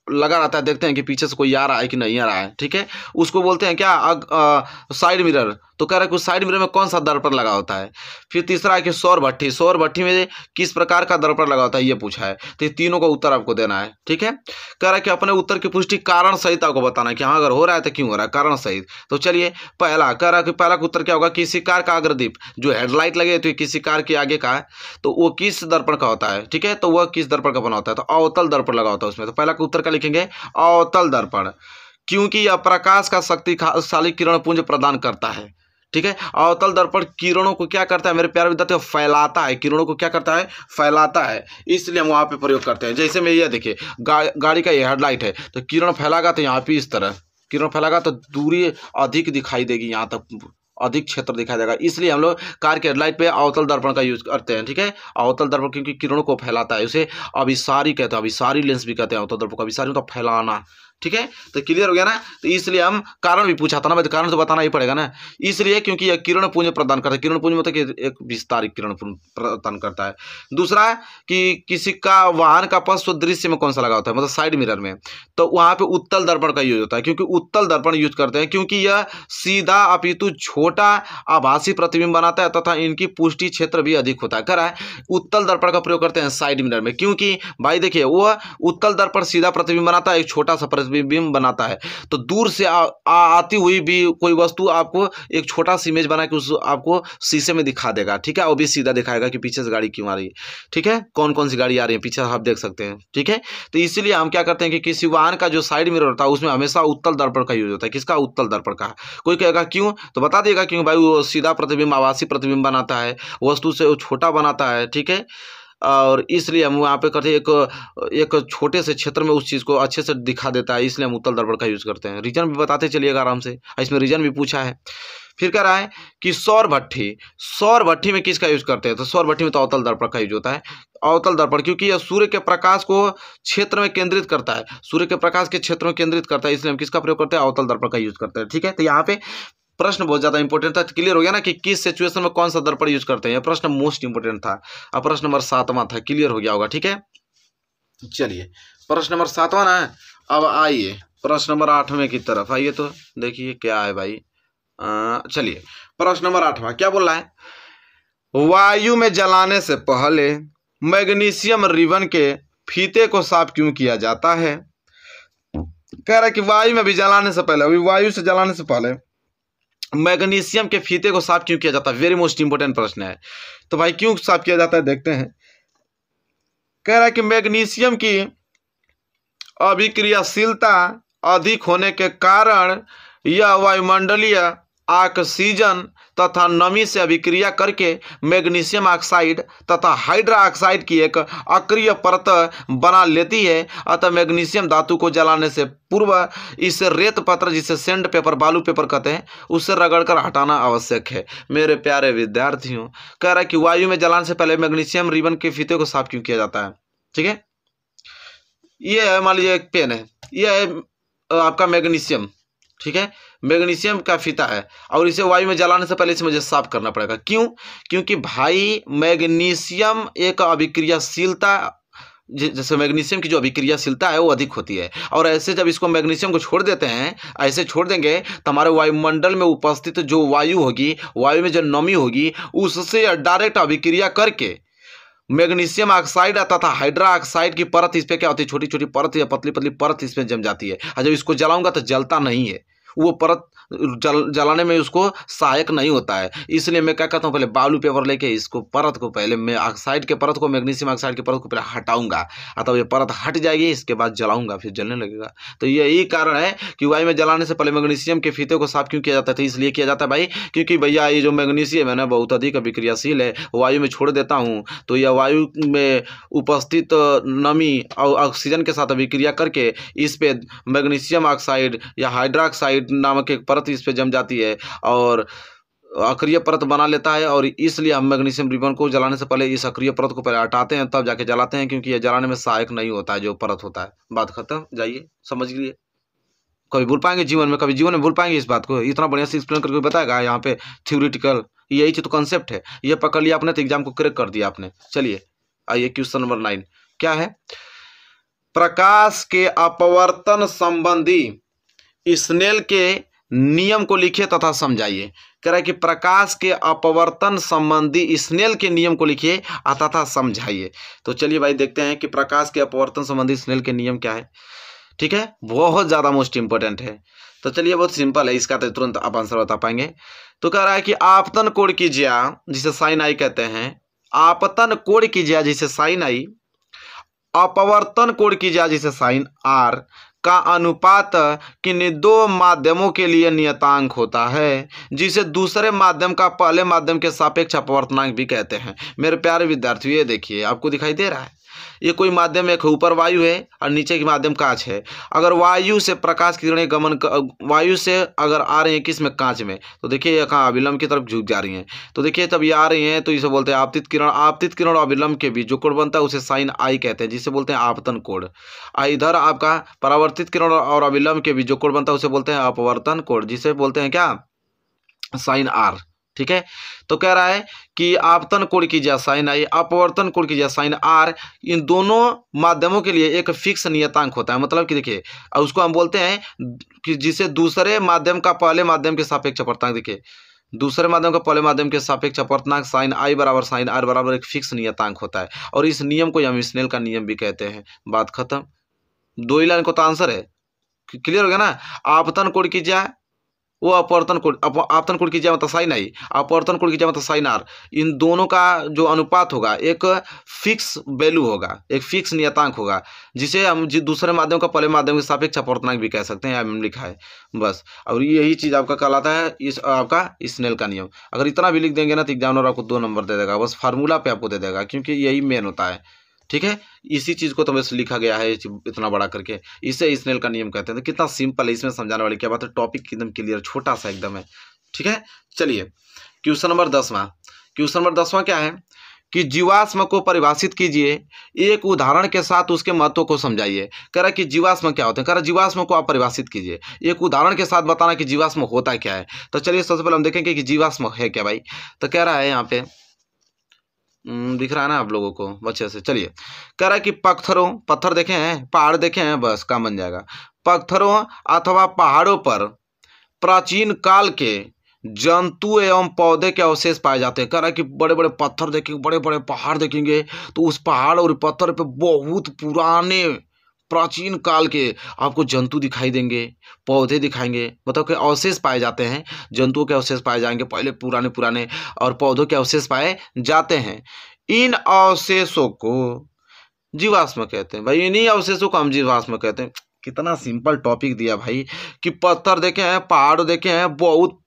लगा रहता है, देखते हैं कि पीछे से कोई आ रहा है कि नहीं आ रहा है। ठीक है, उसको बोलते हैं क्या, साइड मिरर। तो कह रहा है कि साइड मिरर में कौन सा दर्पण लगा होता है। फिर तीसरा है कि सौर भट्ठी, सौर भट्ठी में किस प्रकार का दर्पण लगा होता है, ये पूछा है। तो ये तीनों का उत्तर आपको देना है। ठीक है, कह रहा है कि अपने उत्तर की पुष्टि कारण सहित आपको बताना है कि हाँ अगर हो रहा है तो क्यों हो रहा है, कारण सहित। तो चलिए पहला कह रहा है कि पहला का उत्तर क्या होगा, किसी कार का अग्रदीप जो हेडलाइट लगे तो किसी कार के आगे का है तो वो किस दर्पण का होता है। ठीक है, तो वह किस दर्पण का बना होता है, तो अवतल दर्पण लगा होता है उसमें। तो पहला का उत्तर क्या लिखेंगे, अवतल दर्पण, क्योंकि यह प्रकाश का शक्तिशाली किरण पुंज प्रदान करता है। ठीक है, अवतल दर्पण किरणों को क्या करता है मेरे प्यारे विद्यार्थियों, फैलाता है। किरणों को क्या करता है, फैलाता है, इसलिए हम वहां पे प्रयोग करते हैं। जैसे में ये देखिए गाड़ी का ये हेडलाइट है तो किरण फैलागा तो यहाँ पे इस तरह किरण फैलागा तो दूरी अधिक दिखाई देगी, यहाँ तक अधिक क्षेत्र दिखाई देगा, इसलिए हम लोग कार के हेडलाइट पे अवतल दर्पण का यूज करते हैं। ठीक है, अवतल दर्पण क्योंकि किरणों को फैलाता है, उसे अभिसारी कहते हैं, अभिसारी लेंस भी कहते हैं अवतल दर्पण को। अभिसारी मतलब फैलाना। ठीक है, तो क्लियर हो गया ना। तो इसलिए हम कारण भी पूछा था ना भाई, कारण तो बताना ही पड़ेगा ना। इसलिए क्योंकि यह किरण पुंज प्रदान करता है, किरण पुंज मतलब कि एक विस्तारित किरण पुंज प्रदान करता है। दूसरा कि किसी का वाहन का पश्च दृश्य में कौन सा लगा होता है, मतलब साइड मिरर में, तो वहां पे उत्तल दर्पण का यूज होता है, क्योंकि उत्तल दर्पण यूज करते हैं क्योंकि यह सीधा अपितु छोटा आभासी प्रतिबिंब बनाता है तथा इनकी पुष्टि क्षेत्र भी अधिक होता है। कह रहा है उत्तल दर्पण का प्रयोग करते हैं साइड मिरर में, क्योंकि भाई देखिए वो उत्तल दर्पण सीधा प्रतिबिंब बनाता है, एक छोटा सा प्रतिबिंब बनाता है, तो दूर से आती हुई भी कोई वस्तु आपको एक छोटा सा इमेज बना के उस आपको शीशे में दिखा देगा। ठीक है, वो भी सीधा दिखाएगा कि पीछे से गाड़ी क्यों आ रही है। ठीक है, कौन कौन सी गाड़ी आ रही है पीछे आप देख सकते हैं। ठीक है, तो इसीलिए हम क्या करते हैं कि किसी वाहन का जो साइड मिरर होता है उसमें हमेशा उत्तल दर्पण का यूज होता है। किसका, उत्तल दर्पण का। कोई कहेगा क्यों, तो बता देगा क्योंकि भाई वो सीधा प्रतिबिंब आभासी प्रतिबिंब बनाता है, वस्तु से वो छोटा बनाता है। ठीक है, और इसलिए हम वहाँ पे करते हैं एक छोटे से क्षेत्र में उस चीज़ को अच्छे से दिखा देता है, इसलिए हम उत्तल दर्पण का यूज करते हैं। रीजन भी बताते चलिएगा आराम से, इसमें रीजन भी पूछा है। फिर कह रहा है कि सौर भट्ठी, सौर भट्ठी में किसका यूज करते हैं, तो सौर भट्ठी में तो अवतल दर्पण का यूज होता है। अवतल दर्पण क्योंकि यह सूर्य के प्रकाश को क्षेत्र में केंद्रित करता है, सूर्य के प्रकाश के क्षेत्र में केंद्रित करता है, इसलिए हम किसका प्रयोग करते हैं, अवतल दर्पण का यूज करते हैं। ठीक है, तो यहाँ पे प्रश्न बहुत ज्यादा इंपॉर्टेंट था। क्लियर हो गया ना कि किस सिचुएशन में कौन सा दर्पण यूज करते हैं, यह प्रश्न मोस्ट इंपोर्टेंट था। अब प्रश्न नंबर 7वां था, क्लियर हो गया होगा। ठीक है, चलिए प्रश्न नंबर 7वां ना। अब आइए प्रश्न नंबर 8वें की तरफ आइए, तो देखिए क्या है भाई। चलिए प्रश्न नंबर 8वां क्या बोल रहा है, वायु में जलाने से पहले मैग्नीशियम रिबन के फीते को साफ क्यों किया जाता है। कह रहा है कि वायु में भी जलाने से पहले, अभी वायु से जलाने से पहले मैग्नीशियम के फीते को साफ क्यों किया जाता है। वेरी मोस्ट इंपोर्टेंट प्रश्न है। तो भाई क्यों साफ किया जाता है देखते हैं। कह रहा है कि मैग्नीशियम की अभिक्रियाशीलता अधिक होने के कारण यह वायुमंडलीय ऑक्सीजन तथा नमी से अभिक्रिया करके मैग्नीशियम ऑक्साइड तथा हाइड्रा ऑक्साइड की एक अक्रिय परत बना लेती है। अतः मैग्नीशियम धातु को जलाने से पूर्व इसे रेत पत्र, जिसे सैंड पेपर, बालू पेपर कहते हैं, उससे रगड़कर हटाना आवश्यक है। मेरे प्यारे विद्यार्थियों, कह रहा है कि वायु में जलाने से पहले मैग्नीशियम रिबन के फीते को साफ क्यों किया जाता है। ठीक है, ये है मान लीजिए एक पेन है, ये है आपका मैग्नीशियम। ठीक है, मैग्नीशियम का फीता है और इसे वायु में जलाने से पहले इसे मुझे साफ करना पड़ेगा। क्यों, क्योंकि भाई मैग्नीशियम एक अभिक्रियाशीलता, जैसे मैग्नीशियम की जो अभिक्रियाशीलता है वो अधिक होती है, और ऐसे जब इसको मैग्नीशियम को छोड़ देते हैं, ऐसे छोड़ देंगे तो हमारे वायुमंडल में उपस्थित जो वायु होगी, वायु में जो नमी होगी, उससे डायरेक्ट अभिक्रिया करके मैग्नीशियम ऑक्साइड तथा हाइड्रा ऑक्साइड की परत इस पे क्या होती है, छोटी छोटी परत या पतली पतली परत इसमें जम जाती है। और जब इसको जलाऊंगा तो जलता नहीं है, वो परत जलाने में उसको सहायक नहीं होता है। इसलिए मैं क्या करता हूँ, पहले बालू पेपर लेके इसको परत को पहले मैं ऑक्साइड के परत को मैग्नीशियम ऑक्साइड के परत को पहले हटाऊंगा, अतः ये परत हट जाएगी, इसके बाद जलाऊंगा, फिर जलने लगेगा। तो यही कारण है कि वायु में जलाने से पहले मैग्नीशियम के फीते को साफ क्यों किया जाता है। इसलिए किया जाता है भाई, क्योंकि भैया ये जो मैग्नीशियम है ना बहुत अधिक अभिक्रियाशील है, वायु में छोड़ देता हूँ तो यह वायु में उपस्थित नमी और ऑक्सीजन के साथ अभिक्रिया करके इस पे मैग्नीशियम ऑक्साइड या हाइड्रोक्साइड नामक एक परत इस पे जम जाती है और अक्रिय परत बना लेता है। और इसलिए हम मैग्नीशियम रिबन को जलाने से पहले इस अक्रिय परत को पहले हटाते हैं, तब जाके जलाते हैं, क्योंकि यह जलाने में सहायक नहीं होता है जो परत होता है। बात खत्म, जाइए समझ लीजिए। कभी भूल पाएंगे जीवन में, कभी जीवन में भूल पाएंगे इस बात को? इतना बढ़िया से एक्सप्लेन करके बताएगा यहाँ पे थ्योरेटिकल, यही तो कॉन्सेप्ट है। ये पकड़ लिया आपने तो एग्जाम को क्रैक कर दिया आपने। चलिए आइए क्वेश्चन नंबर 9 क्या है, प्रकाश के अपवर्तन संबंधी स्नेल के नियम को लिखिए तथा समझाइए। कह रहा है कि प्रकाश के अपवर्तन संबंधी स्नेल के नियम को लिखिए तथा समझाइए। तो चलिए भाई देखते हैं कि प्रकाश के अपवर्तन संबंधी स्नेल के नियम क्या है। ठीक है, बहुत ज़्यादा मोस्ट इंपॉर्टेंट है। तो चलिए बहुत सिंपल है, इसका तो तुरंत आप आंसर बता पाएंगे। तो कह रहा है कि आपतन कोण की ज्या जिसे साइन आई कहते हैं, आपतन कोण की ज्या जिसे साइन आई, अपवर्तन कोण की ज्या जिसे साइन आर का अनुपात किन्हीं दो माध्यमों के लिए नियतांक होता है, जिसे दूसरे माध्यम का पहले माध्यम के सापेक्ष अपवर्तनांक भी कहते हैं। मेरे प्यारे विद्यार्थियों ये देखिए, आपको दिखाई दे रहा है ये कोई माध्यम, एक ऊपर वायु है और नीचे की माध्यम कांच है। अगर वायु से प्रकाश किरणें वायु से अगर आ रही हैं किस में, कांच में, तो देखिए ये कहाँ अभिलंब की तरफ झुक जा रही हैं। तो देखिए तब ये आ रही हैं तो इसे बोलते हैं आपतित किरण। आपतित किरण और अभिलंब के बीच जो कोण बनता है उसे साइन आई कहते हैं, जिसे बोलते हैं आपतन कोण। इधर आपका परावर्तित किरण और अभिलंब के बीच जो कोण बनता है उसे बोलते हैं अपवर्तन कोण, जिसे बोलते हैं क्या, साइन आर। ठीक है, तो कह रहा है कि आपतन कोण की ज्या साइन आई, अपवर्तन कोण की ज्या साइन आर, इन दोनों माध्यमों के लिए एक फिक्स नियतांक होता है। मतलब कि देखिए उसको हम बोलते हैं कि जिसे दूसरे माध्यम का पहले माध्यम के सापेक्ष अपवर्तनांक, देखिए दूसरे माध्यम का पहले माध्यम के सापेक्ष अपवर्तनांक साइन आई बराबर साइन आर बराबर एक फिक्स नियतांक होता है। और इस नियम को हम स्नेल का नियम भी कहते हैं। बात खत्म, दो ही लाइन को तो आंसर है, क्लियर हो गया ना। आपतन कोण की ज्या वो अपवर्तन कोण, आपतन कोण की ज्या मतलब साइन आई, अपवर्तन कोण की ज्या मतलब साइन आर, इन दोनों का जो अनुपात होगा एक फिक्स वैल्यू होगा, एक फिक्स नियतांक होगा, जिसे हम दूसरे माध्यम का पहले माध्यम के सापेक्ष अपवर्तनांक भी कह सकते हैं। यहाँ लिखा है बस। और यही चीज़ आपका कहलाता है इस आपका स्नेल का नियम। अगर इतना भी लिख देंगे ना तो एग्जामिनर आपको 2 नंबर दे देगा, बस फार्मूला पे आपको दे देगा, क्योंकि यही मेन होता है। ठीक है, इसी चीज को तो बस लिखा गया है इतना बड़ा करके, इसे स्नेल का नियम कहते हैं। तो कितना सिंपल है, इसमें समझाने वाली क्या बात है, टॉपिक एकदम क्लियर, छोटा सा एकदम है। ठीक है, चलिए क्वेश्चन नंबर 10वां। क्वेश्चन नंबर 10वां क्या है कि जीवाश्म को परिभाषित कीजिए, एक उदाहरण के साथ उसके महत्व को समझाइए। कह रहा है कि जीवाश्म क्या होते हैं, कह रहा है जीवाश्म को आप परिभाषित कीजिए, एक उदाहरण के साथ बताना कि जीवाश्म होता क्या है। तो चलिए सबसे पहले हम देखेंगे कि जीवाश्म है क्या भाई। तो कह रहा है यहाँ पे दिख रहा है ना आप लोगों को अच्छे से। चलिए कह रहा है कि पत्थर देखे हैं, पहाड़ देखे हैं, बस काम बन जाएगा। पत्थरों अथवा पहाड़ों पर प्राचीन काल के जंतु एवं पौधे के अवशेष पाए जाते हैं। कह रहा है कि बड़े बड़े पत्थर देखेंगे, बड़े बड़े पहाड़ देखेंगे तो उस पहाड़ और पत्थर पे बहुत पुराने प्राचीन काल के आपको जंतु दिखाई देंगे, पौधे दिखाएंगे, मतलब कि अवशेष पाए जाते हैं। जंतुओं के अवशेष पाए जाएंगे पहले पुराने पुराने, और पौधों के अवशेष पाए जाते हैं। इन अवशेषों को जीवाश्म कहते हैं। भाई इन्हीं अवशेषों को हम जीवाश्म कहते हैं। कितना सिंपल टॉपिक दिया भाई कि पत्थर देखे हैं, पहाड़ देखे हैं, बहुत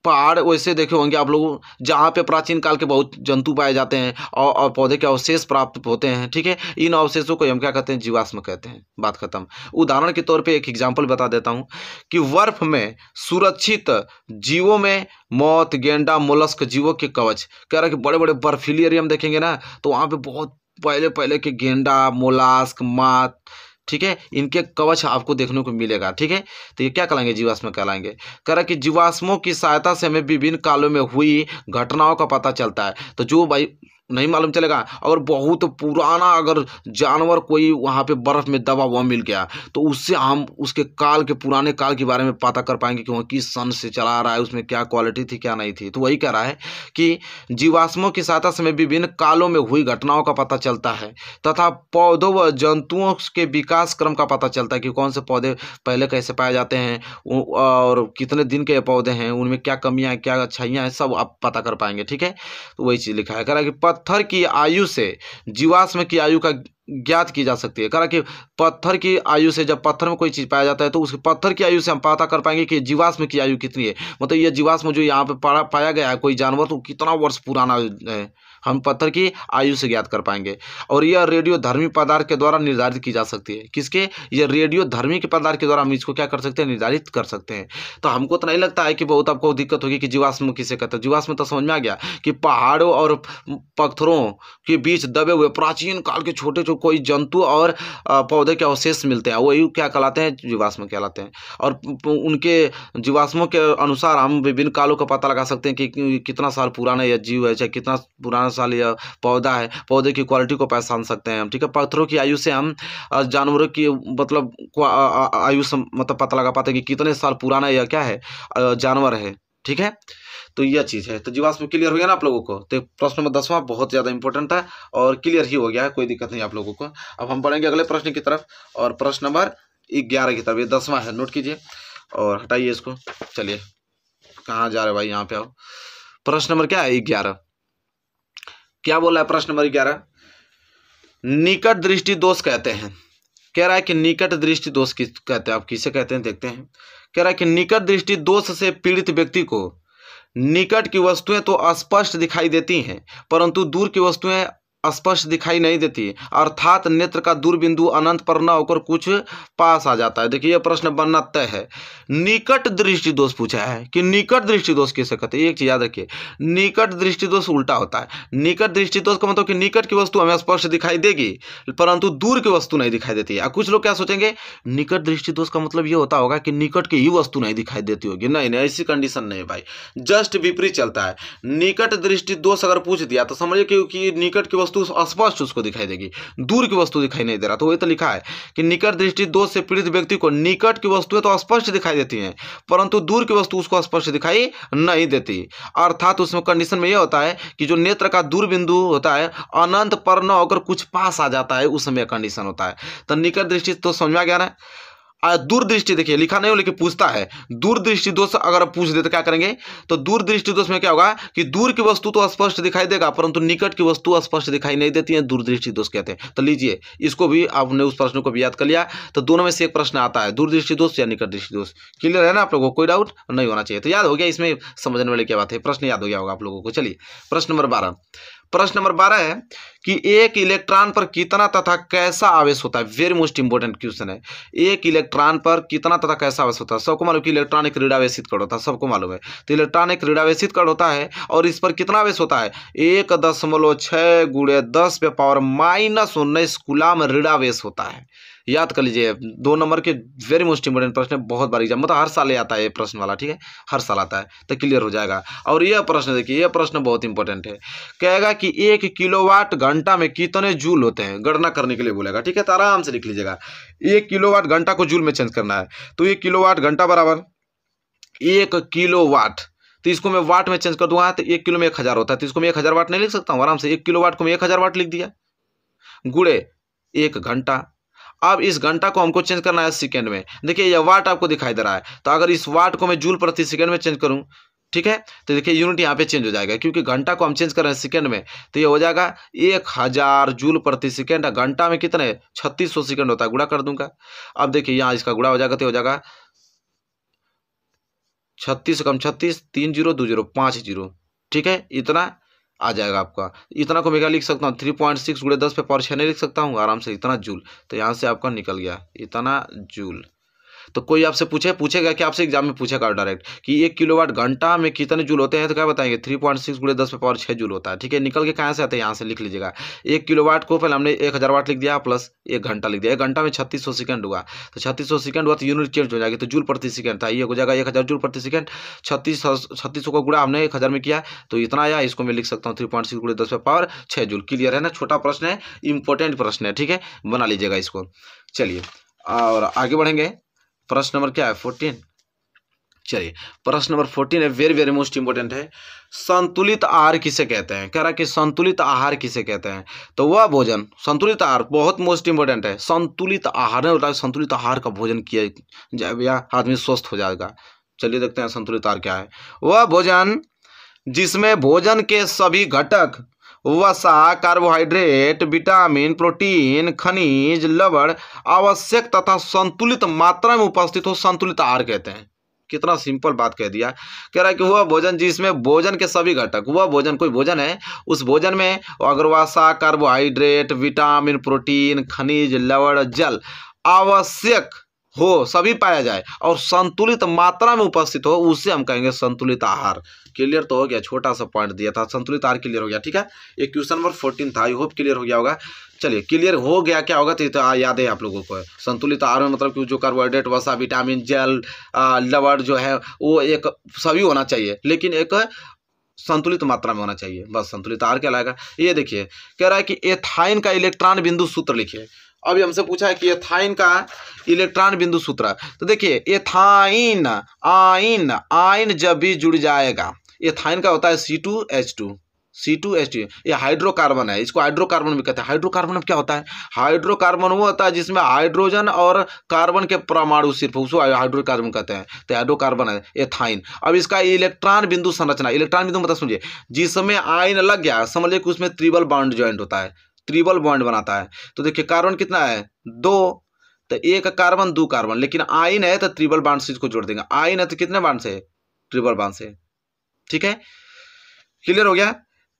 पहाड़ वैसे देखे होंगे आप लोग जहाँ पे प्राचीन काल के बहुत जंतु पाए जाते हैं और पौधे के अवशेष प्राप्त होते हैं। ठीक है, इन अवशेषों को हम क्या कहते हैं, जीवाश्म कहते हैं। बात खत्म। उदाहरण के तौर पे एक एग्जांपल बता देता हूँ कि बर्फ में सुरक्षित जीवों में मौत, गेंडा, मोलस्क जीवों के कवच। कह रहा है कि बड़े बड़े बर्फीली एरिया में देखेंगे ना तो वहाँ पे बहुत पहले के गेंडा, मोलास्क, मात, ठीक है, इनके कवच आपको देखने को मिलेगा। ठीक है, तो ये क्या कहलाएंगे, जीवाश्म कहलाएंगे। कह रहा कि जीवाश्मों की सहायता से हमें विभिन्न कालों में हुई घटनाओं का पता चलता है। तो जो भाई नहीं मालूम चलेगा। अगर बहुत पुराना अगर जानवर कोई वहाँ पे बर्फ में दबा हुआ मिल गया तो उससे हम उसके काल के पुराने काल के बारे में पता कर पाएंगे कि वह किस सन से चला रहा है, उसमें क्या क्वालिटी थी क्या नहीं थी। तो वही कह रहा है कि जीवाश्मों की सहायता से विभिन्न कालों में हुई घटनाओं का पता चलता है तथा पौधों व जंतुओं के विकास क्रम का पता चलता है कि कौन से पौधे पहले कैसे पाए जाते हैं और कितने दिन के पौधे हैं, उनमें क्या कमियां हैं क्या अच्छाइयां हैं, सब आप पता कर पाएंगे। ठीक है, तो वही चीज़ लिखा है। कह रहा है कि पत्थर की आयु से जीवाश्म की आयु का ज्ञात की जा सकती है। कह रहा कि पत्थर की आयु से, जब पत्थर में कोई चीज़ पाया जाता है तो उसके पत्थर की आयु से हम पता कर पाएंगे कि जीवाश्म की आयु कितनी है। मतलब ये जीवाश्म जो यहाँ पे पाया गया है कोई जानवर तो कितना वर्ष पुराना है, हम पत्थर की आयु से ज्ञात कर पाएंगे। और यह रेडियोधर्मी पदार्थ के द्वारा निर्धारित की जा सकती है। किसके? यह रेडियोधर्मी के पदार्थ के द्वारा हम इसको क्या कर सकते हैं, निर्धारित कर सकते हैं। तो हमको तो नहीं लगता है कि बहुत आपको दिक्कत होगी कि जीवाश्म किसे कहते हैं। जीवाश्म तो समझ में आ गया कि पहाड़ों और पत्थरों के बीच दबे हुए प्राचीन काल के छोटे छोटे कोई जंतु और पौधे के अवशेष मिलते हैं, वही क्या कहलाते हैं, जीवाश्म कहलाते हैं। और उनके जीवाश्मों के अनुसार हम विभिन्न कालों का पता लगा सकते हैं कि कितना साल पुराना यह जीव है, चाहे कितना पुराना साल यह पौधा है, पौधे की क्वालिटी को पहचान सकते हैं हम। ठीक है, पत्थरों की आयु से हम जानवरों की मतलब आयु से मतलब पता लगा पाते हैं कि कितने साल पुराना यह क्या है, जानवर है। ठीक है, तो यह चीज़ है। तो जीवाश्म क्लियर हो गया ना आप लोगों को। तो प्रश्न नंबर 10वां बहुत ज़्यादा इंपॉर्टेंट है और क्लियर ही हो गया है, कोई दिक्कत नहीं आप लोगों को। अब हम बढ़ेंगे अगले प्रश्न की तरफ और प्रश्न नंबर 11 की तरफ। ये 10वां है, नोट कीजिए और हटाइए इसको। चलिए, कहाँ जा रहे भाई, यहाँ पे आओ। प्रश्न नंबर क्या है, 11। क्या बोला है प्रश्न नंबर 11? निकट दृष्टि दोष कहते हैं। कह रहा है कि निकट दृष्टि दोष किस कहते हैं, आप किसे कहते हैं देखते हैं। कह रहा है कि निकट दृष्टि दोष से पीड़ित व्यक्ति को निकट की वस्तुएं तो स्पष्ट दिखाई देती हैं परंतु दूर की वस्तुएं स्पष्ट दिखाई नहीं देती, अर्थात नेत्र का दूर बिंदु अनंत पर न होकर कुछ पास आ जाता है। देखिए यह प्रश्न बनना तय है। निकट दृष्टि दोष पूछा है कि निकट दृष्टि दोष किसे कहते हैं। एक चीज याद रखिए, निकट दृष्टि दोष उल्टा होता है। निकट दृष्टि दोष का मतलब कि निकट की वस्तु हमें स्पष्ट दिखाई देगी परंतु दूर की वस्तु नहीं दिखाई देती है। कुछ लोग क्या सोचेंगे, निकट दृष्टि दोष का मतलब ये होता होगा कि निकट की ही वस्तु नहीं दिखाई देती होगी। नहीं नहीं, ऐसी कंडीशन नहीं भाई, जस्ट विपरीत चलता है। निकट दृष्टि दोष अगर पूछ दिया तो समझिए कि निकट की वस्तु स्पष्ट उसको दिखाई देगी, दूर की वस्तु दिखाई नहीं दे रहा। तो वही तो लिखा है कि निकट दृष्टि दोष से पीड़ित व्यक्ति को निकट की वस्तुएं तो स्पष्ट दिखाई देती हैं परंतु दूर की वस्तु उसको स्पष्ट दिखाई नहीं देती। अर्थात उसमें कंडीशन में यह होता है कि जो नेत्र का दूर बिंदु होता है अनंत पर न होकर कुछ पास आ जाता है, उस समय कंडीशन होता है। तो निकट दृष्टि तो समझ में आ गया ना। दूरदृष्टि देखिए लिखा नहीं हो लेकिन पूछता है, दूरदृष्टि दोष अगर पूछ दे तो क्या करेंगे, तो दूरदृष्टि दोष में क्या होगा कि दूर की वस्तु तो स्पष्ट दिखाई देगा परंतु निकट की वस्तु स्पष्ट दिखाई नहीं देती है, दूरदृष्टि दोष कहते हैं। तो लीजिए इसको भी आपने उस प्रश्न को भी याद कर लिया। तो दोनों में से एक प्रश्न आता है, दूरदृष्टि दोष या निकट दृष्टि दोष। क्लियर है ना आप लोगों को, कोई डाउट नहीं होना चाहिए। तो याद हो गया, इसमें समझने वाली क्या बात है, प्रश्न याद हो गया होगा आप लोगों को। चलिए प्रश्न नंबर 12। प्रश्न नंबर 12 है कि एक इलेक्ट्रॉन पर कितना तथा कैसा आवेश होता है। वेरी मोस्ट इंपोर्टेंट क्वेश्चन है। एक इलेक्ट्रॉन पर कितना तथा कैसा आवेश होता है। सबको मालूम कि इलेक्ट्रॉन एक ऋणावेशित कण होता है, सबको मालूम है। तो इलेक्ट्रॉन एक ऋणावेशित कण होता है और इस पर कितना आवेश होता है, 1.6 × 10⁻⁻19 कूलम ऋणावेश होता है। याद कर लीजिए, 2 नंबर के वेरी मोस्ट इंपोर्टेंट प्रश्न है, बहुत बार एग्जाम मतलब हर साल आता है ये प्रश्न वाला। ठीक है, हर साल आता है तो क्लियर हो जाएगा। और यह प्रश्न देखिए, यह प्रश्न बहुत इंपॉर्टेंट है। कहेगा कि 1 किलोवाट घंटा में कितने जूल होते हैं, गणना करने के लिए बोलेगा। ठीक है, तो आराम से लिख लीजिएगा। 1 किलोवाट घंटा को जूल में चेंज करना है, तो 1 किलोवाट घंटा बराबर 1 किलोवाट। तो इसको मैं वाट में चेंज कर दूंगा तो 1 किलो में 1000 होता है, तो इसको मैं 1000 वाट नहीं लिख सकता हूँ आराम से। 1 किलोवाट को मैं 1000 वाट लिख दिया, गुणे 1 घंटा। अब इस घंटा को हमको चेंज करना है सेकंड में। देखिए यह वाट आपको दिखाई दे रहा है, तो अगर इस वाट को मैं जूल प्रति सेकंड में चेंज करूं, ठीक है, तो देखिए यूनिट यहाँ पे चेंज हो जाएगा क्योंकि घंटा को हम चेंज कर रहे हैं सेकंड में। तो ये हो जाएगा 1000 जूल प्रति सेकंड। घंटा में कितने 3600 सेकंड होता है, गुणा कर दूंगा। अब देखिए यहाँ इसका गुणा हो जाएगा तो हो जाएगा 36 से कम 36, 3 0 2 0 5 0। ठीक है, इतना आ जाएगा आपका। इतना को मैं क्या लिख सकता हूँ, 3.6 × 10⁻⁶ नहीं लिख सकता हूँ आराम से, इतना जूल। तो यहाँ से आपका निकल गया इतना जूल। तो कोई आपसे पूछेगा कि आपसे एग्जाम में पूछेगा डायरेक्ट कि 1 किलोवाट घंटा में कितने जूल होते हैं, तो क्या बताएंगे 3.6 × 10⁻6 जूल होता है। ठीक है, निकल के कहाँ से आते हैं, यहाँ से लिख लीजिएगा। 1 किलोवाट को पहले हमने 1000 वाट लिख दिया प्लस 1 घंटा लिख दिया। 1 घंटा में 3600 सेकंड हुआ, तो 3600 सेकंड हुआ तो यूनिट चेंज हो जाएगी, तो जूल प्रति सेकंड था, ये हो जाएगा 1000 जूल प्रति सेकंड। 3600 को गुणा हमने 1000 में किया तो इतना आया, इसको मैं लिख सकता हूँ 3.6 × 10⁻6 जूल। क्लियर है ना, छोटा प्रश्न है, इंपॉर्टेंट प्रश्न है। ठीक है, बना लीजिएगा इसको। चलिए और आगे बढ़ेंगे। प्रश्न नंबर क्या है 14। चलिए प्रश्न नंबर 14 है, वेरी वेरी मोस्ट इंपोर्टेंट है। संतुलित आहार किसे कहते हैं? कह रहा है कि संतुलित आहार किसे कहते हैं? तो वह भोजन, संतुलित आहार बहुत मोस्ट इंपोर्टेंट है। संतुलित आहार होता है, संतुलित आहार का भोजन किया जाए भैया आदमी स्वस्थ हो जाएगा। चलिए देखते हैं संतुलित आहार क्या है। वह भोजन जिसमें भोजन के सभी घटक वसा, कार्बोहाइड्रेट, विटामिन, प्रोटीन, खनिज, लवण आवश्यक तथा संतुलित मात्रा में उपस्थित हो, संतुलित आहार कहते हैं। कितना सिंपल बात कह दिया। कह रहा है कि वह भोजन जिसमें भोजन के सभी घटक, वह भोजन कोई भोजन है, उस भोजन में अगर वसा, कार्बोहाइड्रेट, विटामिन, प्रोटीन, खनिज, लवण, जल आवश्यक हो, सभी पाया जाए और संतुलित मात्रा में उपस्थित हो, उसे हम कहेंगे संतुलित आहार। क्लियर तो हो गया, छोटा सा पॉइंट दिया था, संतुलित आहार क्लियर हो गया। ठीक है, ये क्वेश्चन नंबर 14 था, आई होप क्लियर हो गया होगा। चलिए क्लियर हो गया, क्या होगा तो याद है आप लोगों को। संतुलित आहार में मतलब कि जो कार्बोहाइड्रेट, वसा, विटामिन, जल, लवण जो है वो एक सभी होना चाहिए, लेकिन एक संतुलित मात्रा में होना चाहिए, बस संतुलित आहार कहलाएगा। ये देखिए कह रहा है कि एथाइन का इलेक्ट्रॉन बिंदु सूत्र लिखिए। अभी हमसे पूछा है कि एथाइन का इलेक्ट्रॉन बिंदु सूत्र, तो देखिए एथाइन आइन आइन जब भी जुड़ जाएगा, एथाइन का होता है C2H2, ये हाइड्रोकार्बन है, इसको हाइड्रोकार्बन भी कहते हैं। हाइड्रोकार्बन में क्या होता है? हाइड्रोकार्बन वो होता है जिसमें हाइड्रोजन और कार्बन के परमाणु सिर्फ, उसको हाइड्रोकार्बन कहते हैं, तो हाइड्रोकार्बन है एथाइन। अब इसका इलेक्ट्रॉन बिंदु संरचना, इलेक्ट्रॉन बिंदु मतलब समझिए जिसमें आयन लग गया, समझ लीजिए कि उसमें ट्रिपल बॉन्ड ज्वाइंट होता है, ट्रिपल बॉन्ड बनाता है। तो देखिए कार्बन कितना है 2, तो 1 कार्बन 2 कार्बन, लेकिन आयन है तो ट्रिपल बॉन्ड से इसको जोड़ देंगे। आयन है तो कितने बॉन्ड से? ट्रिपल बॉन्ड से। ठीक है, क्लियर हो गया।